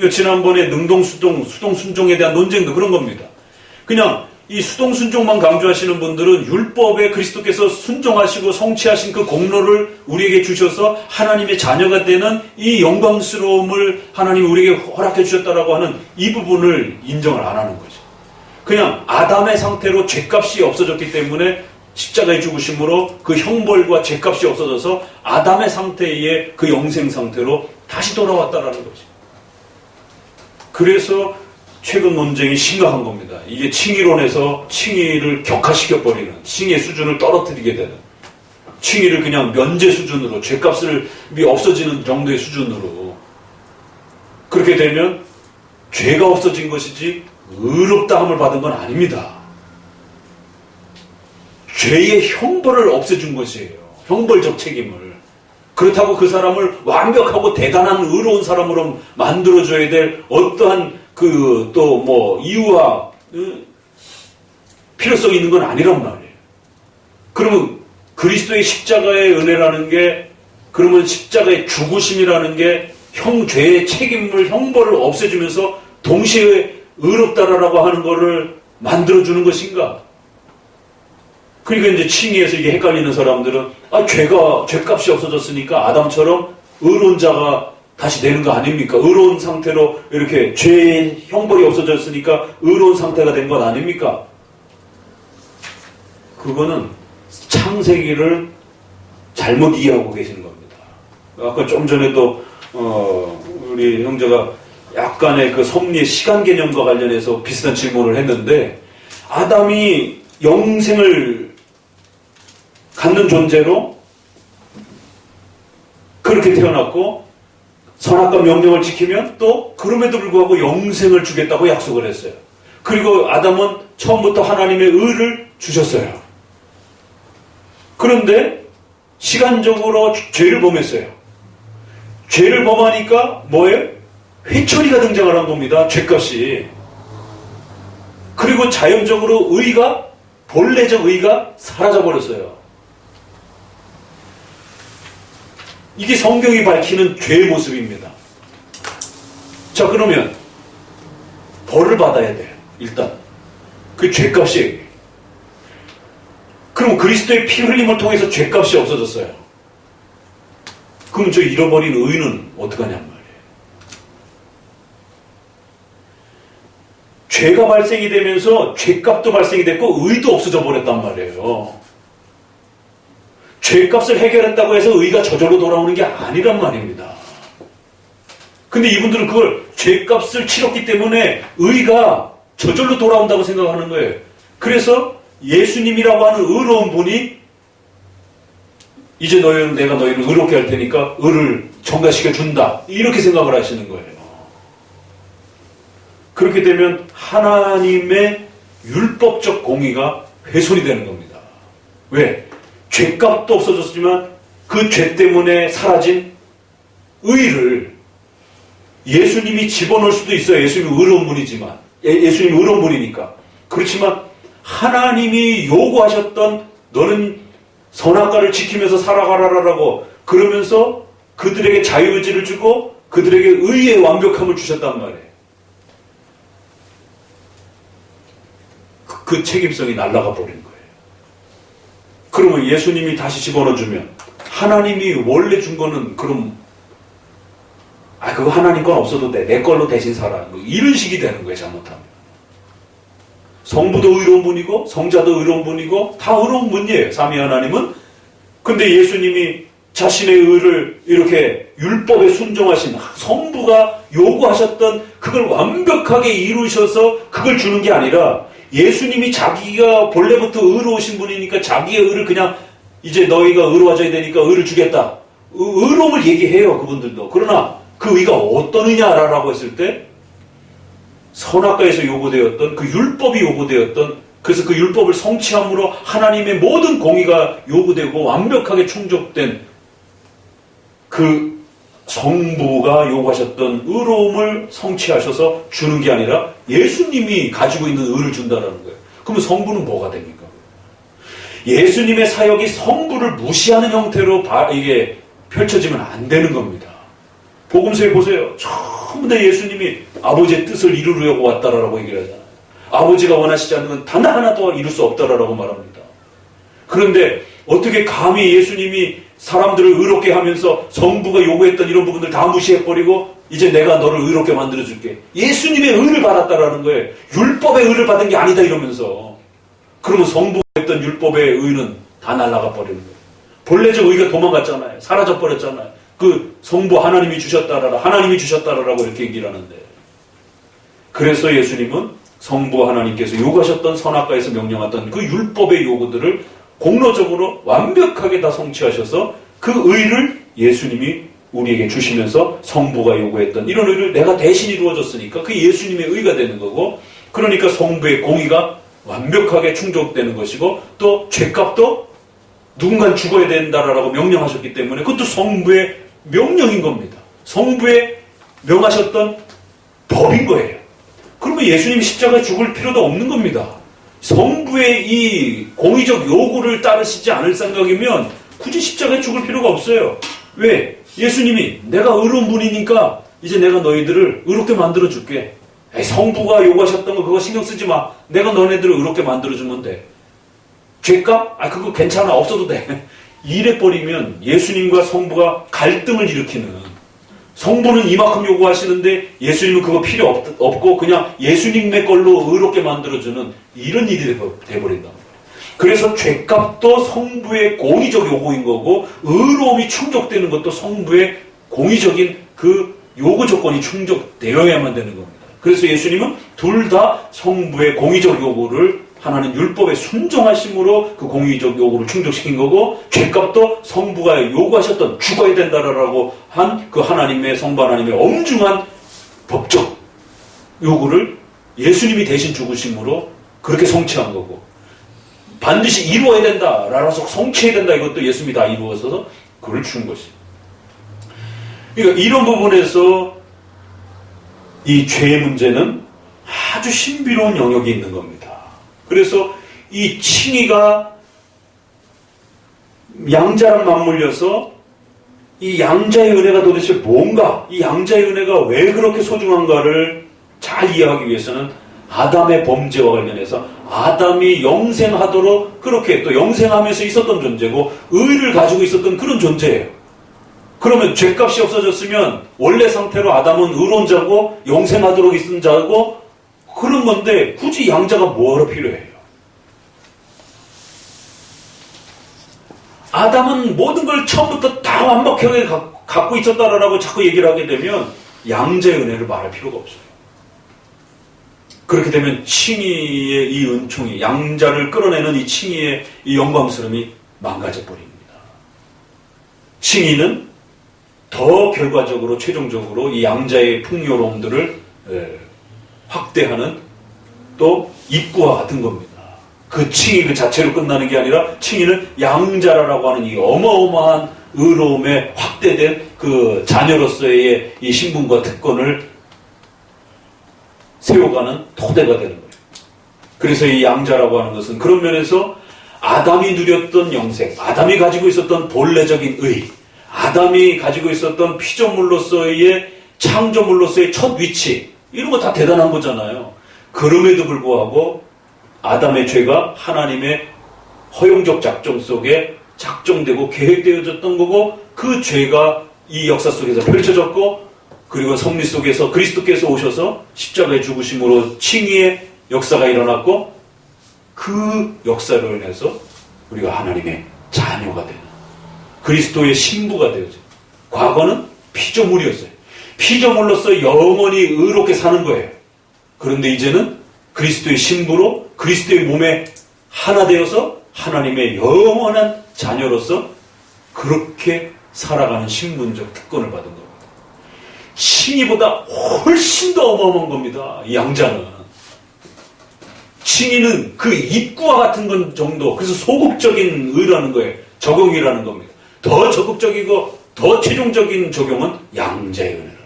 지난번에 능동, 수동, 순종에 대한 논쟁도 그런 겁니다. 그냥 이 수동, 순종만 강조하시는 분들은 율법에 그리스도께서 순종하시고 성취하신 그 공로를 우리에게 주셔서 하나님의 자녀가 되는 이 영광스러움을 하나님이 우리에게 허락해 주셨다라고 하는 이 부분을 인정을 안 하는 거죠. 그냥 아담의 상태로 죄값이 없어졌기 때문에 십자가의 죽으심으로 그 형벌과 죄값이 없어져서 아담의 상태의 그 영생 상태로 다시 돌아왔다라는 거죠. 그래서 최근 논쟁이 심각한 겁니다. 이게 칭의론에서 칭의를 격화시켜버리는, 칭의의 수준을 떨어뜨리게 되는. 칭의를 그냥 면제 수준으로, 죄값을 없어지는 정도의 수준으로. 그렇게 되면 죄가 없어진 것이지 의롭다함을 받은 건 아닙니다. 죄의 형벌을 없애준 것이에요. 형벌적 책임을. 그렇다고 그 사람을 완벽하고 대단한 의로운 사람으로 만들어줘야 될 어떠한 이유와 필요성이 있는 건 아니란 말이에요. 그러면 그리스도의 십자가의 은혜라는 게, 그러면 십자가의 죽으심이라는 게 죄의 책임을, 형벌을 없애주면서 동시에 의롭다라고 하는 것을 만들어주는 것인가? 그러니까 이제 칭의에서 이게 헷갈리는 사람들은, 죄값이 없어졌으니까 아담처럼 의로운 자가 다시 되는 거 아닙니까? 의로운 상태로 이렇게 죄의 형벌이 없어졌으니까 의로운 상태가 된 건 아닙니까? 그거는 창세기를 잘못 이해하고 계시는 겁니다. 아까 좀 전에도 우리 형제가 약간의 그 섭리의 시간 개념과 관련해서 비슷한 질문을 했는데, 아담이 영생을 갖는 존재로 그렇게 태어났고 선악과 명령을 지키면 또 그럼에도 불구하고 영생을 주겠다고 약속을 했어요. 그리고 아담은 처음부터 하나님의 의를 주셨어요. 그런데 시간적으로 죄를 범했어요. 죄를 범하니까 뭐예요? 회초리가 등장을 한 겁니다. 죄값이. 그리고 자연적으로 본래적 의가 사라져버렸어요. 이게 성경이 밝히는 죄의 모습입니다. 자, 그러면 벌을 받아야 돼요. 일단 그 죄값이. 그럼 그리스도의 피 흘림을 통해서 죄값이 없어졌어요. 그럼 저 잃어버린 의는 어떡하냔 말이에요. 죄가 발생이 되면서 죄값도 발생이 됐고 의도 없어져 버렸단 말이에요. 죄값을 해결했다고 해서 의가 저절로 돌아오는 게 아니란 말입니다. 근데 이분들은 그걸 죄값을 치렀기 때문에 의가 저절로 돌아온다고 생각하는 거예요. 그래서 예수님이라고 하는 의로운 분이 이제 내가 너희를 의롭게 할 테니까 의를 전가시켜 준다, 이렇게 생각을 하시는 거예요. 그렇게 되면 하나님의 율법적 공의가 훼손이 되는 겁니다. 왜? 죄값도 없어졌지만 그 죄 때문에 사라진 의를 예수님이 집어넣을 수도 있어요. 예수님이 의로운 분이지만, 예수님이 의로운 분이니까. 그렇지만 하나님이 요구하셨던 너는 선악과를 지키면서 살아가라라고 그러면서 그들에게 자유의지를 주고 그들에게 의의 완벽함을 주셨단 말이에요. 그 책임성이 날아가 버린 거예요. 그러면 예수님이 다시 집어넣어주면 하나님이 원래 준 거는 그럼 그거 하나님 건 없어도 돼, 내 걸로 대신 살아, 이런 식이 되는 거예요. 잘못하면. 성부도 의로운 분이고 성자도 의로운 분이고 다 의로운 분이에요, 삼위 하나님은. 근데 예수님이 자신의 의를 이렇게 율법에 순종하신 성부가 요구하셨던 그걸 완벽하게 이루셔서 그걸 주는 게 아니라, 예수님이 자기가 본래부터 의로우신 분이니까 자기의 의를 그냥 이제 너희가 의로워져야 되니까 의를 주겠다, 의로움을 얘기해요, 그분들도. 그러나 그 의가 어떤 의냐라고 했을 때 선악과에서 요구되었던 그 율법이 요구되었던, 그래서 그 율법을 성취함으로 하나님의 모든 공의가 요구되고 완벽하게 충족된 그 성부가 요구하셨던 의로움을 성취하셔서 주는 게 아니라 예수님이 가지고 있는 의를 준다는 거예요. 그러면 성부는 뭐가 됩니까? 예수님의 사역이 성부를 무시하는 형태로 이게 펼쳐지면 안 되는 겁니다. 복음서에 보세요. 전부 다 예수님이 아버지의 뜻을 이루려고 왔다라고 얘기를 하잖아요. 아버지가 원하시지 않는 건 단 하나도 이룰 수 없다라고 말합니다. 그런데 어떻게 감히 예수님이 사람들을 의롭게 하면서 성부가 요구했던 이런 부분들 다 무시해버리고 이제 내가 너를 의롭게 만들어줄게, 예수님의 의를 받았다라는 거예요. 율법의 의를 받은 게 아니다 이러면서. 그러면 성부가 했던 율법의 의는 다 날아가 버리는 거예요. 본래적 의가 도망갔잖아요. 사라져 버렸잖아요. 그 성부 하나님이 주셨다라고 이렇게 얘기를 하는데, 그래서 예수님은 성부 하나님께서 요구하셨던 선악과에서 명령했던 그 율법의 요구들을 공로적으로 완벽하게 다 성취하셔서 그 의를 예수님이 우리에게 주시면서 성부가 요구했던 이런 의를 내가 대신 이루어졌으니까 그 예수님의 의가 되는 거고, 그러니까 성부의 공의가 완벽하게 충족되는 것이고, 또 죄값도 누군가 죽어야 된다라고 명령하셨기 때문에 그것도 성부의 명령인 겁니다. 성부의 명하셨던 법인 거예요. 그러면 예수님이 십자가에 죽을 필요도 없는 겁니다. 성부의 이 공의적 요구를 따르시지 않을 생각이면 굳이 십자가에 죽을 필요가 없어요. 왜? 예수님이 내가 의로운 분이니까 이제 내가 너희들을 의롭게 만들어줄게. 성부가 요구하셨던 거 그거 신경 쓰지 마. 내가 너네들을 의롭게 만들어주면 돼. 죄값? 그거 괜찮아. 없어도 돼. 이래버리면 예수님과 성부가 갈등을 일으키는, 성부는 이만큼 요구하시는데 예수님은 그거 필요 없고 그냥 예수님의 걸로 의롭게 만들어주는 이런 일이 돼버린다. 그래서 죄값도 성부의 공의적 요구인 거고, 의로움이 충족되는 것도 성부의 공의적인 그 요구 조건이 충족되어야만 되는 겁니다. 그래서 예수님은 둘 다 성부의 공의적 요구를, 하나는 율법에 순종하심으로 그 공의적 요구를 충족시킨 거고, 죄값도 성부가 요구하셨던 죽어야 된다라고 한 그 하나님의, 성부 하나님의 엄중한 법적 요구를 예수님이 대신 죽으심으로 그렇게 성취한 거고, 반드시 이루어야 된다라고 성취해야 된다, 이것도 예수님이 다 이루어서 그걸 준 것이에요. 그러니까 이런 부분에서 이 죄의 문제는 아주 신비로운 영역이 있는 겁니다. 그래서 이 칭의가 양자랑 맞물려서 이 양자의 은혜가 도대체 뭔가, 이 양자의 은혜가 왜 그렇게 소중한가를 잘 이해하기 위해서는 아담의 범죄와 관련해서 아담이 영생하도록 그렇게 또 영생하면서 있었던 존재고 의를 가지고 있었던 그런 존재예요. 그러면 죄값이 없어졌으면 원래 상태로 아담은 의로운 자고 영생하도록 있은 자고 그런 건데 굳이 양자가 뭐하러 필요해요? 아담은 모든 걸 처음부터 다 완벽하게 갖고 있었다라고 자꾸 얘기를 하게 되면 양자의 은혜를 말할 필요가 없어요. 그렇게 되면 칭의의 이 은총이, 양자를 끌어내는 이 칭의의 이 영광스러움이 망가져 버립니다. 칭의는 더 결과적으로 최종적으로 이 양자의 풍요로움들을 확대하는 또 입구와 같은 겁니다. 그 칭의 그 자체로 끝나는 게 아니라 칭의는 양자라고 하는 이 어마어마한 의로움에 확대된 그 자녀로서의 이 신분과 특권을 세워가는 토대가 되는 거예요. 그래서 이 양자라고 하는 것은 그런 면에서 아담이 누렸던 영생, 아담이 가지고 있었던 본래적인 의, 아담이 가지고 있었던 피조물로서의 창조물로서의 첫 위치, 이런 거 다 대단한 거잖아요. 그럼에도 불구하고 아담의 죄가 하나님의 허용적 작정 속에 작정되고 계획되어졌던 거고, 그 죄가 이 역사 속에서 펼쳐졌고, 그리고 섭리 속에서 그리스도께서 오셔서 십자가에 죽으심으로 칭의의 역사가 일어났고, 그 역사로 인해서 우리가 하나님의 자녀가 되는, 그리스도의 신부가 되어져. 과거는 피조물이었어요. 피조물로서 영원히 의롭게 사는 거예요. 그런데 이제는 그리스도의 신부로 그리스도의 몸에 하나 되어서 하나님의 영원한 자녀로서 그렇게 살아가는 신분적 특권을 받은 겁니다. 칭의보다 훨씬 더 어마어마한 겁니다. 이 양자는. 칭의는 그 입구와 같은 건 정도, 그래서 소극적인 의라는 거예요. 적용이라는 겁니다. 더 적극적이고 더 최종적인 적용은 양자의 은혜라는 거예요.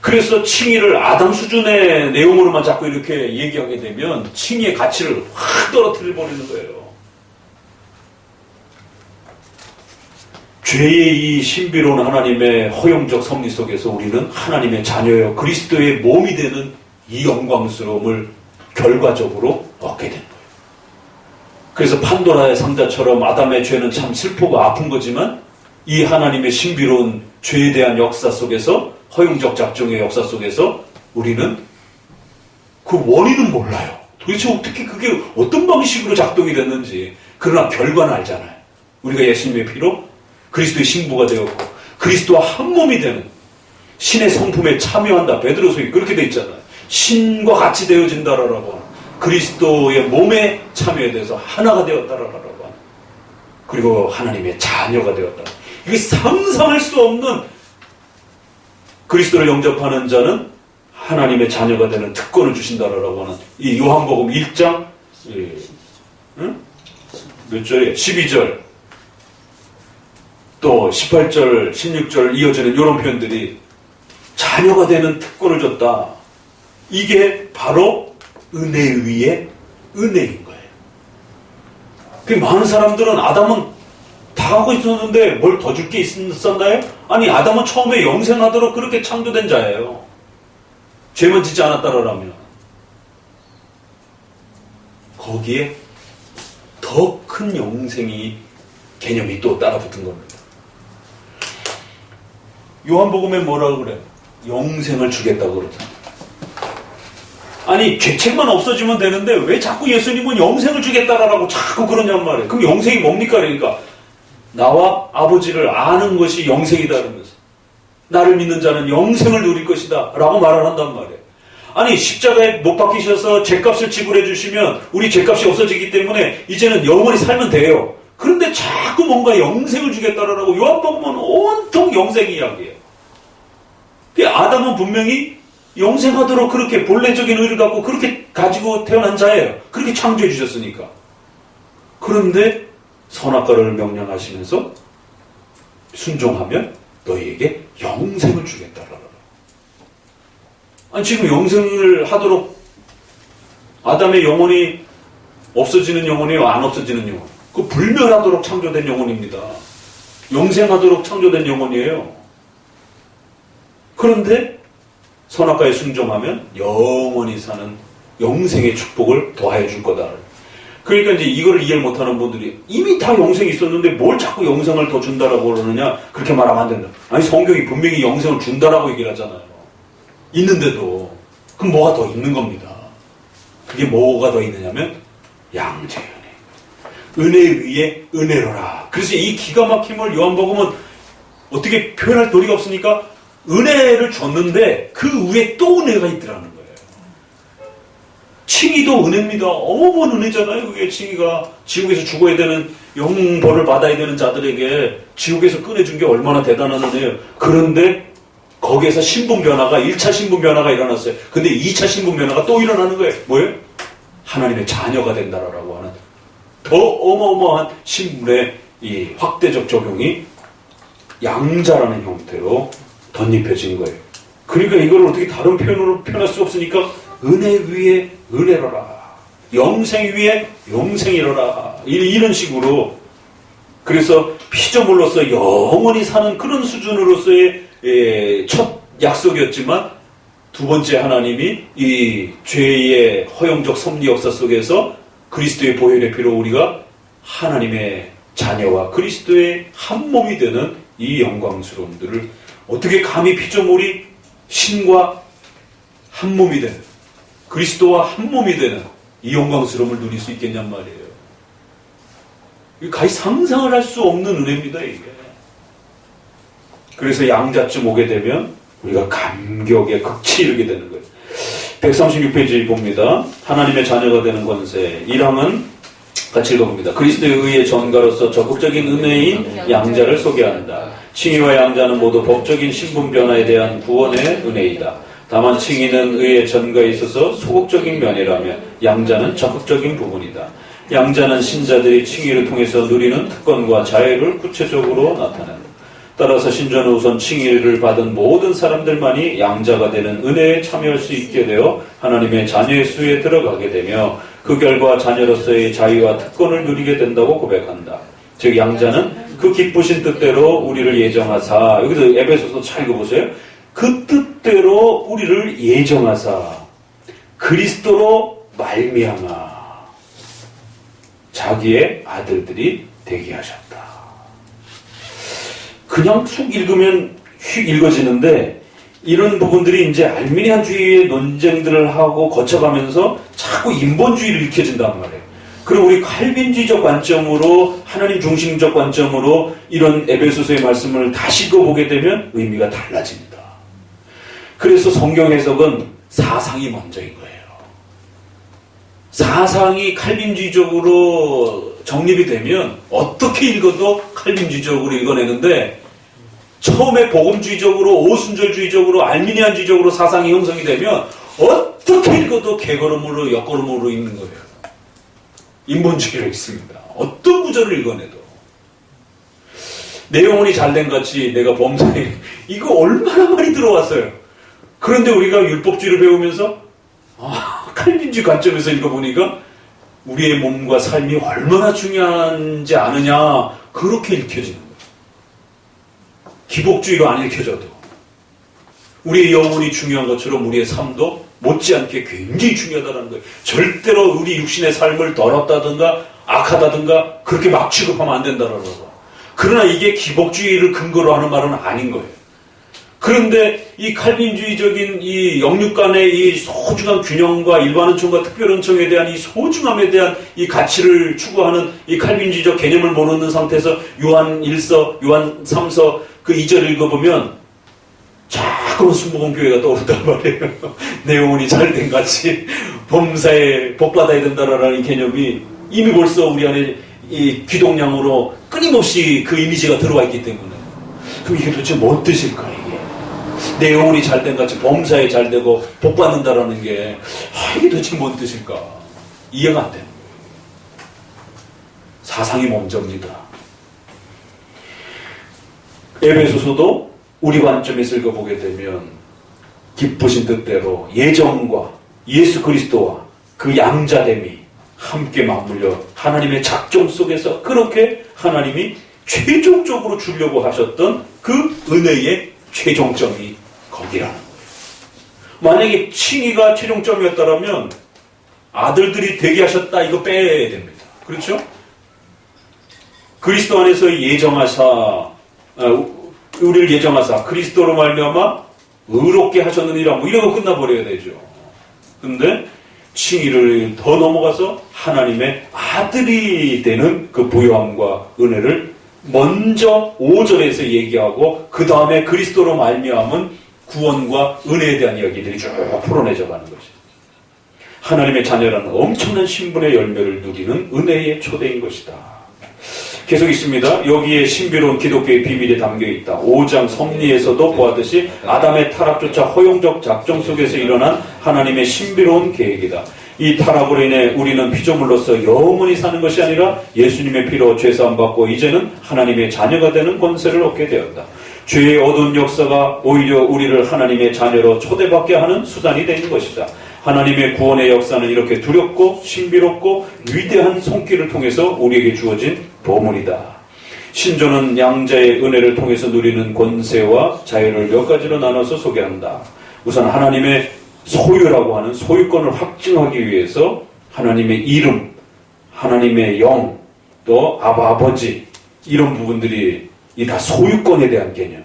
그래서 칭의를 아담 수준의 내용으로만 자꾸 이렇게 얘기하게 되면 칭의의 가치를 확 떨어뜨려 버리는 거예요. 죄의 이 신비로운 하나님의 허용적 섭리 속에서 우리는 하나님의 자녀여 그리스도의 몸이 되는 이 영광스러움을 결과적으로 얻게 된 거예요. 그래서 판도라의 상자처럼 아담의 죄는 참 슬프고 아픈 거지만 이 하나님의 신비로운 죄에 대한 역사 속에서, 허용적 작정의 역사 속에서 우리는 그 원인은 몰라요. 도대체 어떻게 그게 어떤 방식으로 작동이 됐는지. 그러나 결과는 알잖아요. 우리가 예수님의 피로 그리스도의 신부가 되었고 그리스도와 한 몸이 되는 신의 성품에 참여한다. 베드로서에 그렇게 돼 있잖아요. 신과 같이 되어진다라고 하는, 그리스도의 몸에 참여에 대해서 하나가 되었다라고 하는 그리고 하나님의 자녀가 되었다. 이게 상상할 수 없는, 그리스도를 영접하는 자는 하나님의 자녀가 되는 특권을 주신다라고 하는 이 요한복음 1장 몇 절이에요? 12절 또 18절, 16절 이어지는 이런 표현들이 자녀가 되는 특권을 줬다. 이게 바로 은혜 위에 은혜인 거예요. 그 많은 사람들은 아담은 다 하고 있었는데 뭘 더 줄 게 있었나요? 아니, 아담은 처음에 영생하도록 그렇게 창조된 자예요. 죄만 짓지 않았다라면. 거기에 더 큰 영생이 개념이 또 따라붙은 겁니다. 요한복음에 뭐라고 그래요? 영생을 주겠다고 그러잖아요. 아니, 죄책만 없어지면 되는데 왜 자꾸 예수님은 영생을 주겠다라고 자꾸 그러냔 말이에요. 그럼 영생이 뭡니까? 그러니까 나와 아버지를 아는 것이 영생이다 그러면서 나를 믿는 자는 영생을 누릴 것이다 라고 말을 한단 말이에요. 아니, 십자가에 못 박히셔서 죄값을 지불해 주시면 우리 죄값이 없어지기 때문에 이제는 영원히 살면 돼요. 그런데 자꾸 뭔가 영생을 주겠다라고 요한복음은 온통 영생 이야기예요. 아담은 분명히 영생하도록 그렇게 본래적인 의를 갖고 그렇게 가지고 태어난 자예요. 그렇게 창조해 주셨으니까. 그런데 선악과를 명령하시면서 순종하면 너희에게 영생을 주겠다라고. 아니, 지금 영생을 하도록 아담의 영혼이 없어지는 영혼이에요? 안 없어지는 영혼? 그 불멸하도록 창조된 영혼입니다. 영생하도록 창조된 영혼이에요. 그런데 선악과에 순종하면 영원히 사는 영생의 축복을 더해 줄 거다. 그러니까 이제 이걸 이해를 못하는 분들이 이미 다 영생이 있었는데 뭘 자꾸 영생을 더 준다라고 그러느냐, 그렇게 말하면 안 된다. 아니, 성경이 분명히 영생을 준다라고 얘기를 하잖아요. 있는데도. 그럼 뭐가 더 있는 겁니다. 그게 뭐가 더 있느냐면 양자의 은혜. 은혜 위에 은혜로라. 그래서 이 기가 막힘을 요한복음은 어떻게 표현할 도리가 없으니까 은혜를 줬는데 그 위에 또 은혜가 있더라는 거예요. 칭의도 은혜입니다. 어마어마한 은혜잖아요. 그게 칭의가 지옥에서 죽어야 되는, 영벌을 받아야 되는 자들에게 지옥에서 꺼내준 게 얼마나 대단한 은혜예요. 그런데 거기에서 신분 변화가, 1차 신분 변화가 일어났어요. 근데 2차 신분 변화가 또 일어나는 거예요. 뭐예요? 하나님의 자녀가 된다라고 하는 더 어마어마한 신분의 이 확대적 적용이 양자라는 형태로 덧입혀진 거예요. 그러니까 이걸 어떻게 다른 표현으로 표현할 수 없으니까 은혜 위에 은혜로라, 영생 위에 영생이로라, 이런 식으로. 그래서 피조물로서 영원히 사는 그런 수준으로서의 첫 약속이었지만, 두 번째 하나님이 이 죄의 허용적 섭리 역사 속에서 그리스도의 보혈의 피로 우리가 하나님의 자녀와 그리스도의 한 몸이 되는 이 영광스러움들을 어떻게 감히 피조물이 신과 한 몸이 되는, 그리스도와 한 몸이 되는 이 영광스러움을 누릴 수 있겠냔 말이에요. 이게 가히 상상을 할 수 없는 은혜입니다, 이게. 그래서 양자쯤 오게 되면 우리가 감격의 극치 이르게 되는 거예요. 136페이지 봅니다. 하나님의 자녀가 되는 권세. 1항은 같이 읽어봅니다. 그리스도에 의해 전가로서 적극적인 은혜인 양자를 소개한다. 칭의와 양자는 모두 법적인 신분 변화에 대한 구원의 은혜이다. 다만 칭의는 의의 전가에 있어서 소극적인 면이라면 양자는 적극적인 부분이다. 양자는 신자들이 칭의를 통해서 누리는 특권과 자유를 구체적으로 나타낸다. 따라서 신자는 우선 칭의를 받은 모든 사람들만이 양자가 되는 은혜에 참여할 수 있게 되어 하나님의 자녀의 수에 들어가게 되며 그 결과 자녀로서의 자유와 특권을 누리게 된다고 고백한다. 즉 양자는 그 기쁘신 뜻대로 우리를 예정하사, 여기서 에베소서 잘 읽어보세요. 그 뜻대로 우리를 예정하사 그리스도로 말미암아 자기의 아들들이 되게 하셨다. 그냥 쭉 읽으면 휙 읽어지는데 이런 부분들이 이제 알미니안주의의 논쟁들을 하고 거쳐가면서 자꾸 인본주의를 일으켜진단 말이에요. 그리고 우리 칼빈주의적 관점으로, 하나님 중심적 관점으로 이런 에베소서의 말씀을 다시 읽어보게 되면 의미가 달라집니다. 그래서 성경 해석은 사상이 먼저인 거예요. 사상이 칼빈주의적으로 정립이 되면 어떻게 읽어도 칼빈주의적으로 읽어내는데 처음에 복음주의적으로 오순절주의적으로 알미니안주의적으로 사상이 형성이 되면 어떻게 읽어도 개걸음으로 역걸음으로 읽는 거예요. 인본주의로 읽습니다. 어떤 구절을 읽어내도. 내 영혼이 잘된 같이 내가 범사에 이거 얼마나 많이 들어왔어요. 그런데 우리가 율법주의를 배우면서 칼빈주의 관점에서 읽어보니까 우리의 몸과 삶이 얼마나 중요한지 아느냐 그렇게 읽혀지는 거예요. 기복주의로 안 읽혀져도 우리의 영혼이 중요한 것처럼 우리의 삶도 못지않게 굉장히 중요하다는 거예요. 절대로 우리 육신의 삶을 더럽다든가 악하다든가 그렇게 막 취급하면 안 된다는 거예요. 그러나 이게 기복주의를 근거로 하는 말은 아닌 거예요. 그런데 이 칼빈주의적인 이 영육 간의 이 소중한 균형과 일반은총과 특별은총에 대한 이 소중함에 대한 이 가치를 추구하는 이 칼빈주의적 개념을 모르는 상태에서 요한 1서, 요한 3서 그 2절 읽어보면 자꾸 순복음교회가 떠오른단 말이에요. 내 영혼이 잘된 같이 범사에 복받아야 된다라는 개념이 이미 벌써 우리 안에 이 귀동량으로 끊임없이 그 이미지가 들어와 있기 때문에 그럼 이게 도대체 뭔 뜻일까 이게? 내 영혼이 잘된 같이 범사에 잘되고 복받는다라는 게 이게 도대체 뭔 뜻일까? 이해가 안 되는 거예요. 사상이 먼저입니다. 에베소서도 우리 관점에서 읽어보게 되면 기쁘신 뜻대로 예정과 예수 그리스도와 그 양자됨이 함께 맞물려 하나님의 작정 속에서 그렇게 하나님이 최종적으로 주려고 하셨던 그 은혜의 최종점이 거기라는 거예요. 만약에 칭의가 최종점이었다면 아들들이 되게 하셨다 이거 빼야 됩니다. 그렇죠? 그리스도 안에서 예정하사 우리를 예정하사 그리스도로 말미암아 의롭게 하셨느니라 뭐 이러고 끝나버려야 되죠. 근데 칭의를 더 넘어가서 하나님의 아들이 되는 그 부요함과 은혜를 먼저 5절에서 얘기하고 그 다음에 그리스도로 말미암은 구원과 은혜에 대한 이야기들이 쭉 풀어내져 가는 것이죠. 하나님의 자녀라는 엄청난 신분의 열매를 누리는 은혜의 초대인 것이다. 계속 있습니다. 여기에 신비로운 기독교의 비밀이 담겨있다. 5장 섭리에서도 보았듯이 아담의 타락조차 허용적 작정 속에서 일어난 하나님의 신비로운 계획이다. 이 타락으로 인해 우리는 피조물로서 영원히 사는 것이 아니라 예수님의 피로 죄사함 받고 이제는 하나님의 자녀가 되는 권세를 얻게 되었다. 죄의 어두운 역사가 오히려 우리를 하나님의 자녀로 초대받게 하는 수단이 되는 것이다. 하나님의 구원의 역사는 이렇게 두렵고 신비롭고 위대한 손길을 통해서 우리에게 주어진 보물이다. 신조는 양자의 은혜를 통해서 누리는 권세와 자유를 몇 가지로 나눠서 소개한다. 우선 하나님의 소유라고 하는 소유권을 확증하기 위해서 하나님의 이름, 하나님의 영, 또 아버지 이런 부분들이 이 다 소유권에 대한 개념이에요.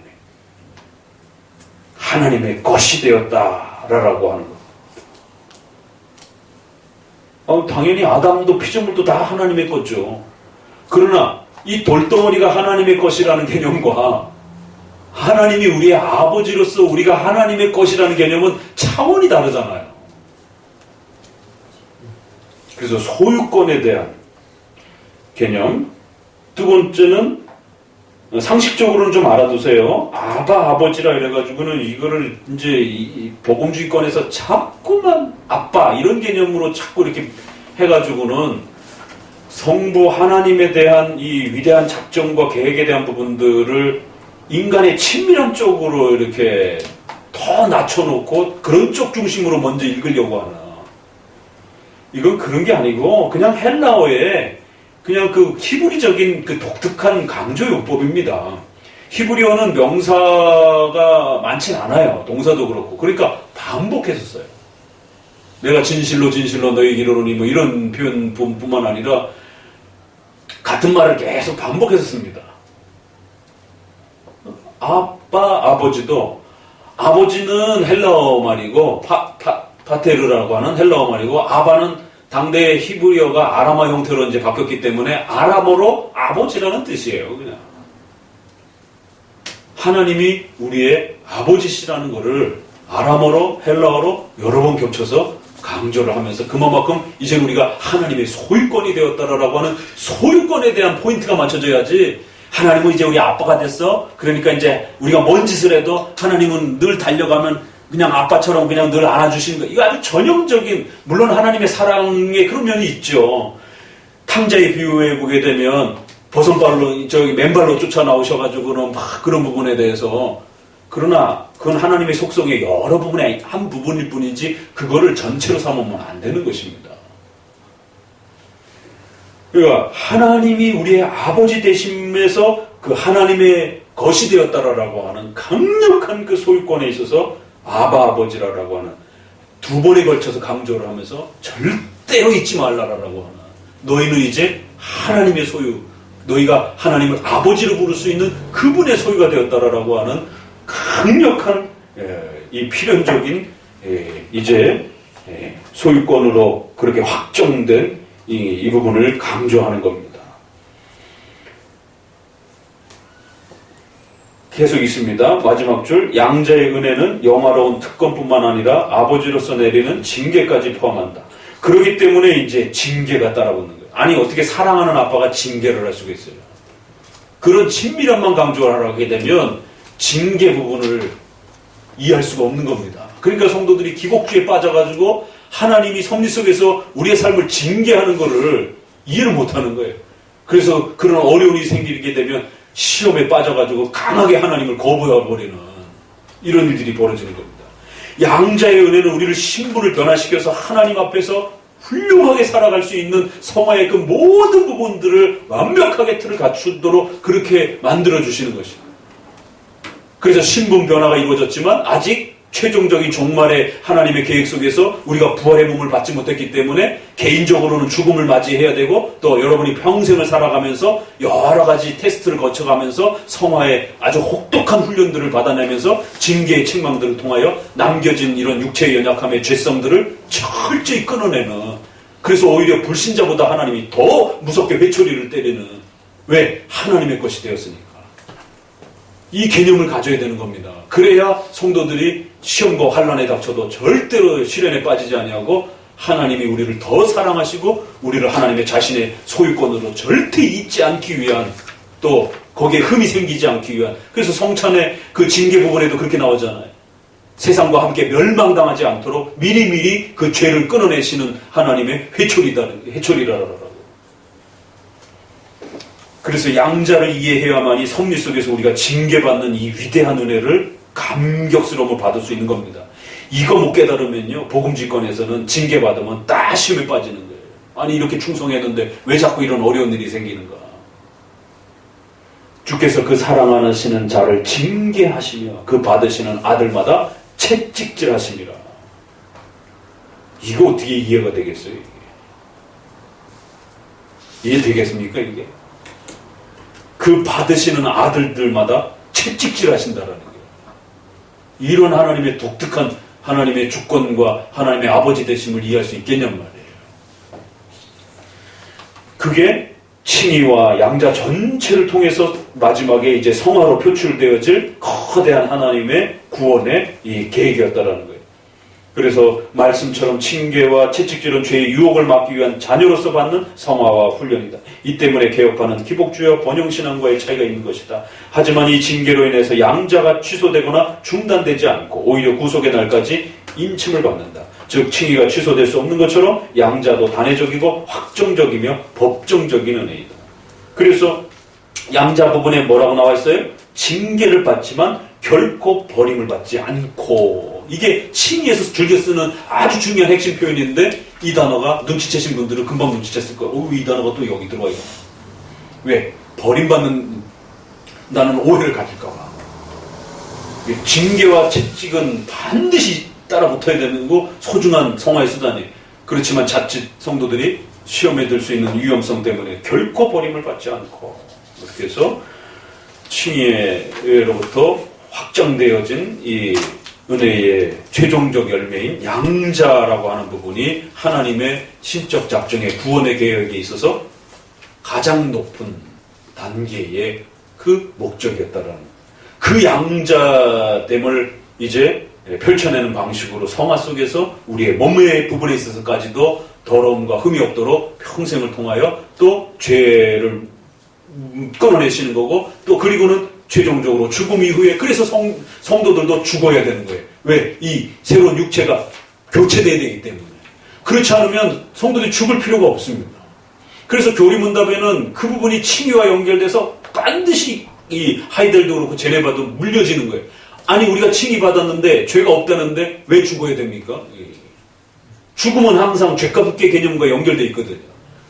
하나님의 것이 되었다라고 하는 거. 당연히 아담도 피조물도 다 하나님의 거죠. 그러나 이 돌덩어리가 하나님의 것이라는 개념과 하나님이 우리의 아버지로서 우리가 하나님의 것이라는 개념은 차원이 다르잖아요. 그래서 소유권에 대한 개념. 두 번째는 상식적으로는 좀 알아두세요. 아버지라 이래가지고는 이거를 이제 이 복음주의권에서 자꾸만 아빠 이런 개념으로 자꾸 이렇게 해가지고는 성부 하나님에 대한 이 위대한 작정과 계획에 대한 부분들을 인간의 친밀한 쪽으로 이렇게 더 낮춰놓고 그런 쪽 중심으로 먼저 읽으려고 하나. 이건 그런 게 아니고 그냥 헬라어에 그냥 그 히브리적인 그 독특한 강조요법입니다. 히브리어는 명사가 많진 않아요. 동사도 그렇고. 그러니까 반복해서 써요. 내가 진실로 너에게 이르노니 뭐 이런 표현뿐만 아니라 같은 말을 계속 반복해서 씁니다. 아버지도 아버지는 헬라어 말이고 파테르라고 하는 헬라어 말이고 아바는 당대 히브리어가 아람어 형태로 이제 바뀌었기 때문에 아람어로 아버지라는 뜻이에요. 그냥 하나님이 우리의 아버지시라는 것을 아람어로 헬라어로 여러 번 겹쳐서 강조를 하면서 그만큼 이제 우리가 하나님의 소유권이 되었다라고 하는 소유권에 대한 포인트가 맞춰져야지, 하나님은 이제 우리 아빠가 됐어. 그러니까 이제 우리가 뭔 짓을 해도 하나님은 늘 달려가면 그냥 아빠처럼 그냥 늘 안아주시는 거. 이거 아주 전형적인, 물론 하나님의 사랑의 그런 면이 있죠. 탕자의 비유에 보게 되면 버선발로, 맨발로 쫓아 나오셔가지고는 막 그런 부분에 대해서, 그러나 그건 하나님의 속성의 여러 부분의 한 부분일 뿐이지 그거를 전체로 삼으면 안 되는 것입니다. 그러니까 하나님이 우리의 아버지 되심에서 그 하나님의 것이 되었다라고 하는 강력한 그 소유권에 있어서 아바 아버지라고 하는 두 번에 걸쳐서 강조를 하면서 절대로 잊지 말라라고 하는, 너희는 이제 하나님의 소유, 너희가 하나님을 아버지로 부를 수 있는 그분의 소유가 되었다라고 하는 강력한 이 필연적인 이제 소유권으로 그렇게 확정된 이 부분을 강조하는 겁니다. 계속 있습니다. 마지막 줄, 양자의 은혜는 영화로운 특권뿐만 아니라 아버지로서 내리는 징계까지 포함한다. 그렇기 때문에 이제 징계가 따라붙는 거예요. 아니 어떻게 사랑하는 아빠가 징계를 할 수가 있어요? 그런 친밀함만 강조를 하게 되면 징계 부분을 이해할 수가 없는 겁니다. 그러니까 성도들이 기복주의에 빠져가지고 하나님이 섭리 속에서 우리의 삶을 징계하는 것을 이해를 못하는 거예요. 그래서 그런 어려움이 생기게 되면 시험에 빠져가지고 강하게 하나님을 거부해버리는 이런 일들이 벌어지는 겁니다. 양자의 은혜는 우리를 신분을 변화시켜서 하나님 앞에서 훌륭하게 살아갈 수 있는 성화의 그 모든 부분들을 완벽하게 틀을 갖추도록 그렇게 만들어주시는 것입니다. 그래서 신분 변화가 이루어졌지만 아직 최종적인 종말의 하나님의 계획 속에서 우리가 부활의 몸을 받지 못했기 때문에 개인적으로는 죽음을 맞이해야 되고, 또 여러분이 평생을 살아가면서 여러 가지 테스트를 거쳐가면서 성화의 아주 혹독한 훈련들을 받아내면서 징계의 책망들을 통하여 남겨진 이런 육체의 연약함의 죄성들을 철저히 끊어내는, 그래서 오히려 불신자보다 하나님이 더 무섭게 회초리를 때리는, 왜? 하나님의 것이 되었으니까. 이 개념을 가져야 되는 겁니다. 그래야 성도들이 시험과 환난에 닥쳐도 절대로 시련에 빠지지 아니하고 하나님이 우리를 더 사랑하시고 우리를 하나님의 자신의 소유권으로 절대 잊지 않기 위한, 또 거기에 흠이 생기지 않기 위한, 그래서 성찬의 그 징계 부분에도 그렇게 나오잖아요. 세상과 함께 멸망당하지 않도록 미리미리 그 죄를 끊어내시는 하나님의 회초리라라고. 그래서 양자를 이해해야만이 섭리 속에서 우리가 징계받는 이 위대한 은혜를 감격스러움을 받을 수 있는 겁니다. 이거 못 깨달으면요, 복음지권에서는 징계받으면 다 시험에 빠지는 거예요. 아니 이렇게 충성했는데 왜 자꾸 이런 어려운 일이 생기는가. 주께서 그 사랑하시는 자를 징계하시며 그 받으시는 아들마다 채찍질하심이라. 이거 어떻게 이해가 되겠어요? 이해되겠습니까 이게? 그 받으시는 아들들마다 채찍질 하신다라는 거예요. 이런 하나님의 독특한 하나님의 주권과 하나님의 아버지 되심을 이해할 수 있겠냔 말이에요. 그게 칭의와 양자 전체를 통해서 마지막에 이제 성화로 표출되어질 거대한 하나님의 구원의 이 계획이었다라는 거예요. 그래서 말씀처럼 징계와 채찍질은 죄의 유혹을 막기 위한 자녀로서 받는 성화와 훈련이다. 이 때문에 개혁파는 기복주의와 번영신앙과의 차이가 있는 것이다. 하지만 이 징계로 인해서 양자가 취소되거나 중단되지 않고 오히려 구속의 날까지 인침을 받는다. 즉 칭의가 취소될 수 없는 것처럼 양자도 단회적이고 확정적이며 법정적인 은혜이다. 그래서 양자 부분에 뭐라고 나와 있어요? 징계를 받지만 결코 버림을 받지 않고. 이게 칭의에서 즐겨 쓰는 아주 중요한 핵심 표현인데, 이 단어가 눈치채신 분들은 금방 눈치챘을 거예요. 이 단어가 또 여기 들어와 있어. 왜? 버림받는 나는 오해를 가질까 봐. 징계와 채찍은 반드시 따라 붙어야 되는 거 소중한 성화의 수단이에요. 그렇지만 자칫 성도들이 시험에 들 수 있는 위험성 때문에 결코 버림을 받지 않고, 이렇게 해서 칭의로부터 확정되어진 이 은혜의 최종적 열매인 양자라고 하는 부분이 하나님의 신적 작정의 구원의 계획에 있어서 가장 높은 단계의 그 목적이었다라는, 그 양자됨을 이제 펼쳐내는 방식으로 성화 속에서 우리의 몸의 부분에 있어서까지도 더러움과 흠이 없도록 평생을 통하여 또 죄를 끊어내시는 거고, 또 그리고는 최종적으로 죽음 이후에 그래서 성도들도 죽어야 되는 거예요. 왜? 이 새로운 육체가 교체되어야 되기 때문에. 그렇지 않으면 성도들이 죽을 필요가 없습니다. 그래서 교리문답에는 그 부분이 칭의와 연결돼서 반드시 이 하이델도 그렇고 제네바도 물려지는 거예요. 아니 우리가 칭의 받았는데 죄가 없다는데 왜 죽어야 됩니까? 죽음은 항상 죄값의 개념과 연결되어 있거든요.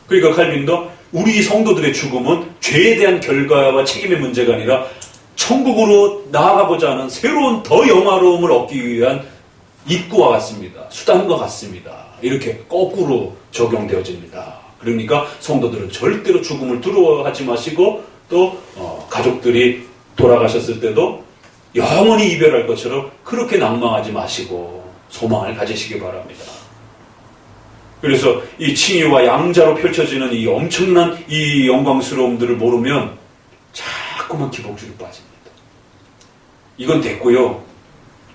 그러니까 칼빈도 우리 성도들의 죽음은 죄에 대한 결과와 책임의 문제가 아니라 천국으로 나아가고자 하는 새로운 더 영화로움을 얻기 위한 입구와 같습니다. 수단과 같습니다. 이렇게 거꾸로 적용되어집니다. 그러니까 성도들은 절대로 죽음을 두려워하지 마시고 또 가족들이 돌아가셨을 때도 영원히 이별할 것처럼 그렇게 낭망하지 마시고 소망을 가지시기 바랍니다. 그래서 이 칭의와 양자로 펼쳐지는 이 엄청난 이 영광스러움들을 모르면 자꾸만 기복주로 빠집니다. 이건 됐고요.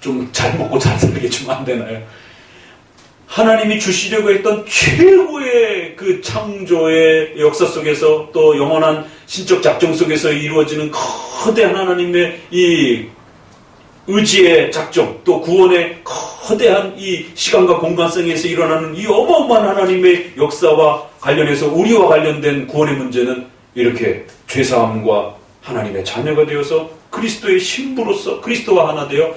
좀 잘 먹고 잘 살게 좀 안 되나요? 하나님이 주시려고 했던 최고의 그 창조의 역사 속에서 또 영원한 신적 작정 속에서 이루어지는 거대한 하나님의 이 의지의 작정, 또 구원의 거대한 이 시간과 공간성에서 일어나는 이 어마어마한 하나님의 역사와 관련해서 우리와 관련된 구원의 문제는 이렇게 죄사함과 하나님의 자녀가 되어서 그리스도의 신부로서 그리스도와 하나 되어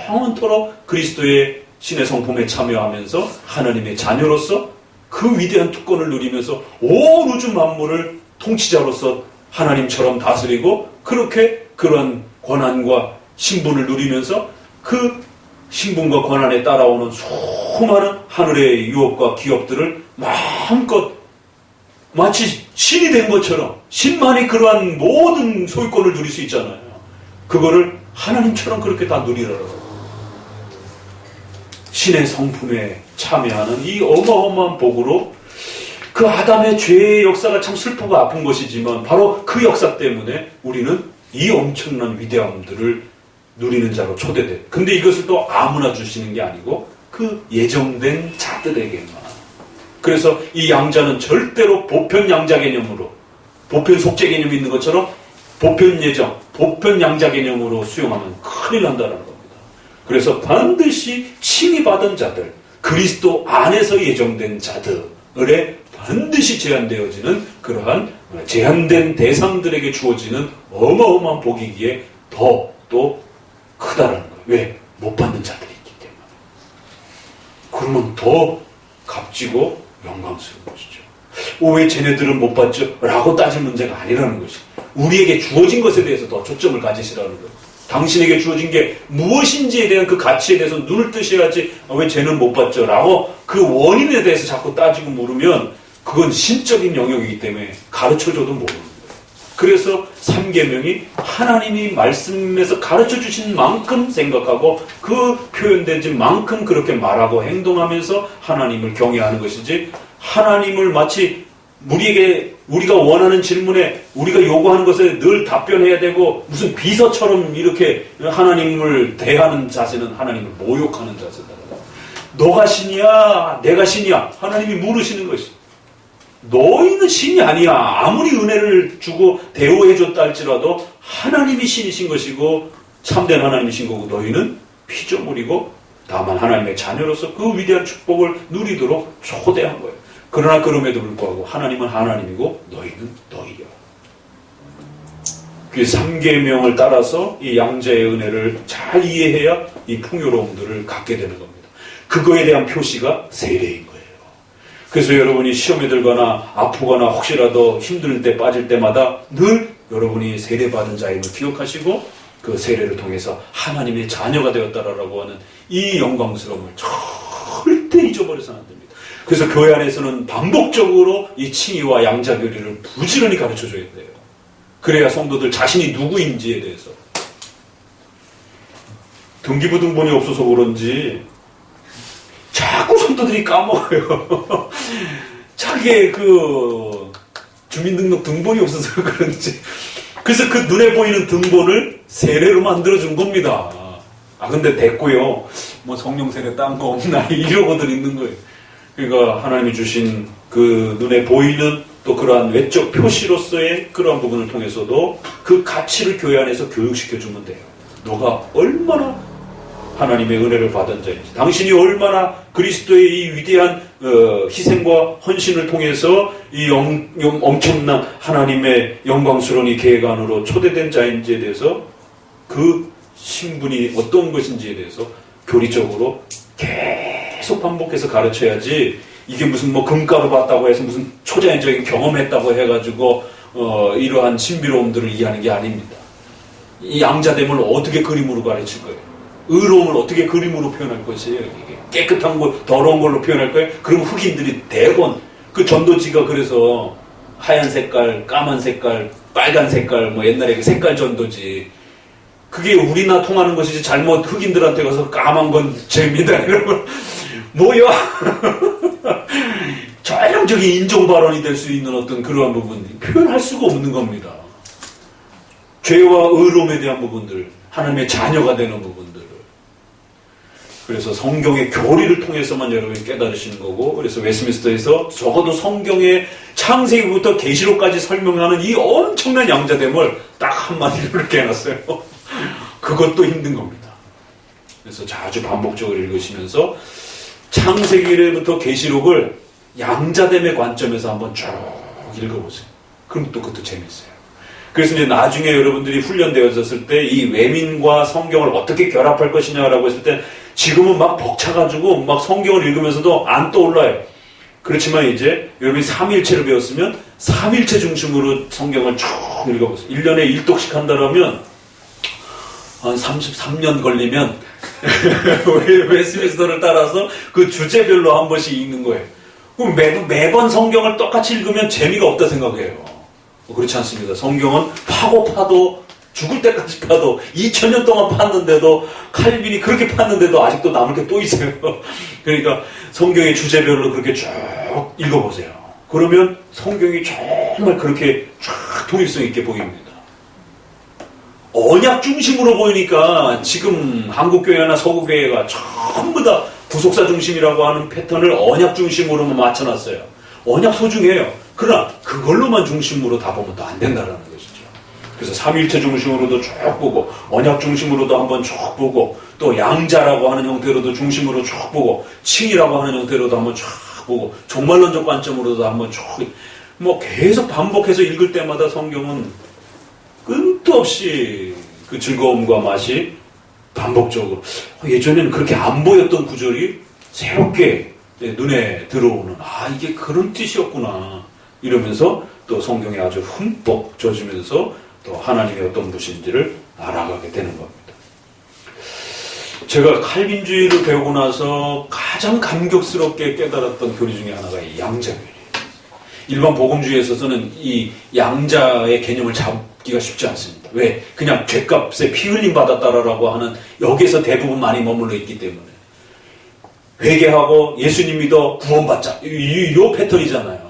영원토록 그리스도의 신의 성품에 참여하면서 하나님의 자녀로서 그 위대한 특권을 누리면서 온 우주 만물을 통치자로서 하나님처럼 다스리고 그렇게 그런 권한과 신분을 누리면서 그 신분과 권한에 따라오는 수많은 하늘의 유업과 기업들을 마음껏 마치 신이 된 것처럼 신만이 그러한 모든 소유권을 누릴 수 있잖아요. 그거를 하나님처럼 그렇게 다 누리라고. 신의 성품에 참여하는 이 어마어마한 복으로 그 아담의 죄의 역사가 참 슬프고 아픈 것이지만 바로 그 역사 때문에 우리는 이 엄청난 위대함들을 누리는 자로 초대돼. 근데 이것을 또 아무나 주시는 게 아니고 그 예정된 자들에게만. 그래서 이 양자는 절대로 보편 양자 개념으로 보편 속죄 개념이 있는 것처럼 보편 예정, 보편 양자 개념으로 수용하면 큰일 난다는 겁니다. 그래서 반드시 칭의 받은 자들, 그리스도 안에서 예정된 자들에 반드시 제한되어지는 그러한 제한된 대상들에게 주어지는 어마어마한 복이기에 더 또 크다라는 거예요. 왜? 못 받는 자들이 있기 때문에. 그러면 더 값지고 영광스러운 것이죠. 왜 쟤네들은 못 받죠? 라고 따질 문제가 아니라는 것이. 우리에게 주어진 것에 대해서 더 초점을 가지시라는 거예요. 당신에게 주어진 게 무엇인지에 대한 그 가치에 대해서 눈을 뜨셔야지 왜 쟤는 못 받죠? 라고 그 원인에 대해서 자꾸 따지고 물으면 그건 신적인 영역이기 때문에 가르쳐줘도 모르는 거예요. 그래서 3계명이 하나님이 말씀에서 가르쳐주신 만큼 생각하고 그 표현된 만큼 그렇게 말하고 행동하면서 하나님을 경외하는 것이지 하나님을 마치 우리가 원하는 질문에 우리가 요구하는 것에 늘 답변해야 되고 무슨 비서처럼 이렇게 하나님을 대하는 자세는 하나님을 모욕하는 자세다. 너가 신이야? 내가 신이야? 하나님이 물으시는 것이. 너희는 신이 아니야. 아무리 은혜를 주고 대우해줬다 할지라도 하나님이 신이신 것이고 참된 하나님이신 거고 너희는 피조물이고 다만 하나님의 자녀로서 그 위대한 축복을 누리도록 초대한 거예요. 그러나 그럼에도 불구하고 하나님은 하나님이고 너희는 너희여. 그 3계명을 따라서 이 양자의 은혜를 잘 이해해야 이 풍요로움들을 갖게 되는 겁니다. 그거에 대한 표시가 세례인 거예요. 그래서 여러분이 시험에 들거나 아프거나 혹시라도 힘들 때 빠질 때마다 늘 여러분이 세례받은 자임을 기억하시고 그 세례를 통해서 하나님의 자녀가 되었다라고 하는 이 영광스러움을 절대 잊어버려서는 안 됩니다. 그래서 교회 안에서는 반복적으로 이 칭의와 양자교리를 부지런히 가르쳐줘야 돼요. 그래야 성도들 자신이 누구인지에 대해서. 등기부등본이 없어서 그런지 자꾸 성도들이 까먹어요. 자기의 그 주민등록 등본이 없어서 그런지. 그래서 그 눈에 보이는 등본을 세례로 만들어준 겁니다. 근데 됐고요. 뭐 성령 세례 딴 거 없나 이러고들 있는 거예요. 그러니까 하나님이 주신 그 눈에 보이는 또 그러한 외적 표시로서의 그러한 부분을 통해서도 그 가치를 교회 안에서 교육시켜주면 돼요. 너가 얼마나 하나님의 은혜를 받은 자인지, 당신이 얼마나 그리스도의 이 위대한 희생과 헌신을 통해서 이 엄청난 하나님의 영광스러운 이 계획 안으로 초대된 자인지에 대해서 그 신분이 어떤 것인지에 대해서 교리적으로 계속 반복해서 가르쳐야지, 이게 무슨 뭐 금가루 받다고 해서 무슨 초자연적인 경험했다고 해가지고 이러한 신비로움들을 이해하는 게 아닙니다. 이 양자됨을 어떻게 그림으로 가르칠 거예요? 의로움을 어떻게 그림으로 표현할 것이에요? 이게 깨끗한 거, 더러운 걸로 표현할 거예요? 그럼 흑인들이 대번 그 전도지가 그래서 하얀 색깔, 까만 색깔, 빨간 색깔, 뭐 옛날에 그 색깔 전도지, 그게 우리나 통하는 것이지 잘못 흑인들한테 가서 까만 건 죄입니다 이러면 뭐야? 전형적인 인종 발언이 될 수 있는 어떤 그러한 부분 표현할 수가 없는 겁니다. 죄와 의로움에 대한 부분들, 하나님의 자녀가 되는 부분들을. 그래서 성경의 교리를 통해서만 여러분이 깨달으시는 거고, 그래서 웨스민스터에서 적어도 성경의 창세기부터 계시록까지 설명하는 이 엄청난 양자됨을 딱 한마디로 이렇게 해놨어요. 그것도 힘든 겁니다. 그래서 자주 반복적으로 읽으시면서 창세기부터 계시록을 양자됨의 관점에서 한번 쭉 읽어보세요. 그럼 또 그것도 재밌어요. 그래서 이제 나중에 여러분들이 훈련되어졌을 때 이 외민과 성경을 어떻게 결합할 것이냐라고 했을 때 지금은 막 벅차가지고 막 성경을 읽으면서도 안 떠올라요. 그렇지만 이제 여러분이 삼일체를 배웠으면 삼일체 중심으로 성경을 쭉 읽어보세요. 1년에 1독씩 한다라면 한 33년 걸리면 웨스민스터를 따라서 그 주제별로 한 번씩 읽는 거예요. 그럼 매번 성경을 똑같이 읽으면 재미가 없다 생각해요. 그렇지 않습니다. 성경은 파도 죽을 때까지 파도 2000년 동안 팠는데도, 칼빈이 그렇게 팠는데도 아직도 남을 게 또 있어요. 그러니까 성경의 주제별로 그렇게 쭉 읽어보세요. 그러면 성경이 정말 그렇게 쫙 통일성 있게 보입니다. 언약 중심으로 보이니까 지금 한국교회나 서구교회가 전부 다 구속사 중심이라고 하는 패턴을 언약 중심으로만 맞춰놨어요. 언약 소중해요. 그러나 그걸로만 중심으로 다 보면 또 안 된다는 것이죠. 그래서 삼일체 중심으로도 쭉 보고, 언약 중심으로도 한번 쭉 보고, 또 양자라고 하는 형태로도 중심으로 쭉 보고, 칭이라고 하는 형태로도 한번 쭉 보고, 종말론적 관점으로도 한번 쭉, 뭐 계속 반복해서 읽을 때마다 성경은 끝도 없이 그 즐거움과 맛이 반복적으로, 예전에는 그렇게 안 보였던 구절이 새롭게 눈에 들어오는, 이게 그런 뜻이었구나 이러면서 또 성경에 아주 흠뻑 젖으면서 또 하나님의 어떤 분인지를 알아가게 되는 겁니다. 제가 칼빈주의를 배우고 나서 가장 감격스럽게 깨달았던 교리 중에 하나가 이 양자교리예요. 일반 복음주의에 있어서는 이 양자의 개념을 잡기가 쉽지 않습니다. 왜? 그냥 죗값에 피 흘림 받았다라고 하는 여기에서 대부분 많이 머물러 있기 때문에. 회개하고 예수님 믿어 구원받자. 이 패턴이잖아요.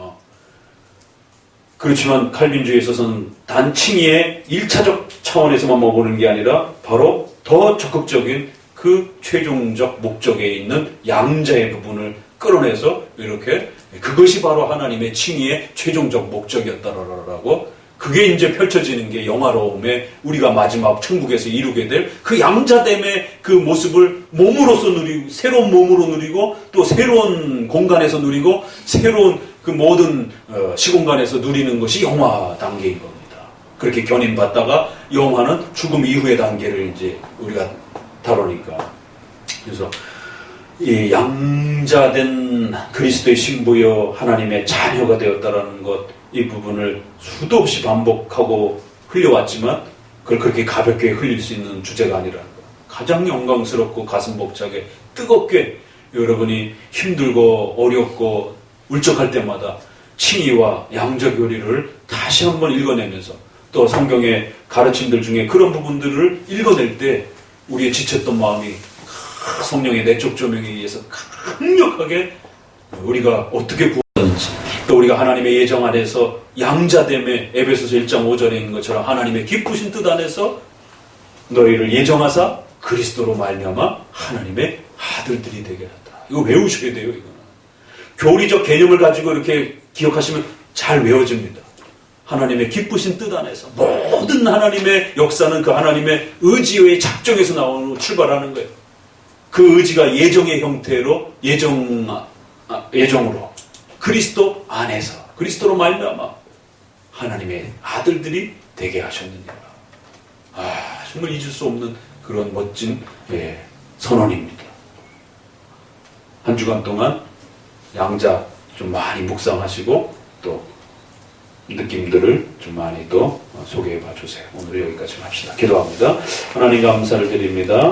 그렇지만 칼빈주의에 있어서는 단 칭의의 1차적 차원에서만 머무는 게 아니라 바로 더 적극적인 그 최종적 목적에 있는 양자의 부분을 끌어내서 이렇게, 그것이 바로 하나님의 칭의의 최종적 목적이었다라고, 그게 이제 펼쳐지는 게 영화로움에 우리가 마지막 천국에서 이루게 될 그 양자됨의 그 모습을 몸으로서 누리고, 새로운 몸으로 누리고, 또 새로운 공간에서 누리고, 새로운 그 모든 시공간에서 누리는 것이 영화 단계인 겁니다. 그렇게 견인받다가 영화는 죽음 이후의 단계를 이제 우리가 다루니까. 그래서 이 양자된 그리스도의 신부여 하나님의 자녀가 되었다라는 것, 이 부분을 수도 없이 반복하고 흘려왔지만 그걸 그렇게 가볍게 흘릴 수 있는 주제가 아니라는 것. 가장 영광스럽고 가슴 벅차게 뜨겁게 여러분이 힘들고 어렵고 울적할 때마다 칭의와 양자교리를 다시 한번 읽어내면서, 또 성경의 가르침들 중에 그런 부분들을 읽어낼 때 우리의 지쳤던 마음이 성령의 내적 조명에 의해서 강력하게 우리가 어떻게 구원하는지, 또 우리가 하나님의 예정 안에서 양자됨에 에베소서 1장 5절에 있는 것처럼 하나님의 기쁘신 뜻 안에서 너희를 예정하사 그리스도로 말미암아 하나님의 아들들이 되게 하다. 이거 외우셔야 돼요. 이거는 교리적 개념을 가지고 이렇게 기억하시면 잘 외워집니다. 하나님의 기쁘신 뜻 안에서 모든 하나님의 역사는 그 하나님의 의지의 작정에서 나오는 출발하는 거예요. 그 의지가 예정의 형태로 예정으로 그리스도 안에서 그리스도로 말미암아 하나님의 아들들이 되게 하셨느니라. 정말 잊을 수 없는 그런 멋진 선언입니다. 한 주간 동안 양자 좀 많이 묵상하시고 또 느낌들을 좀 많이 또 소개해 봐 주세요. 오늘 여기까지 합시다. 기도합니다. 하나님 감사를 드립니다.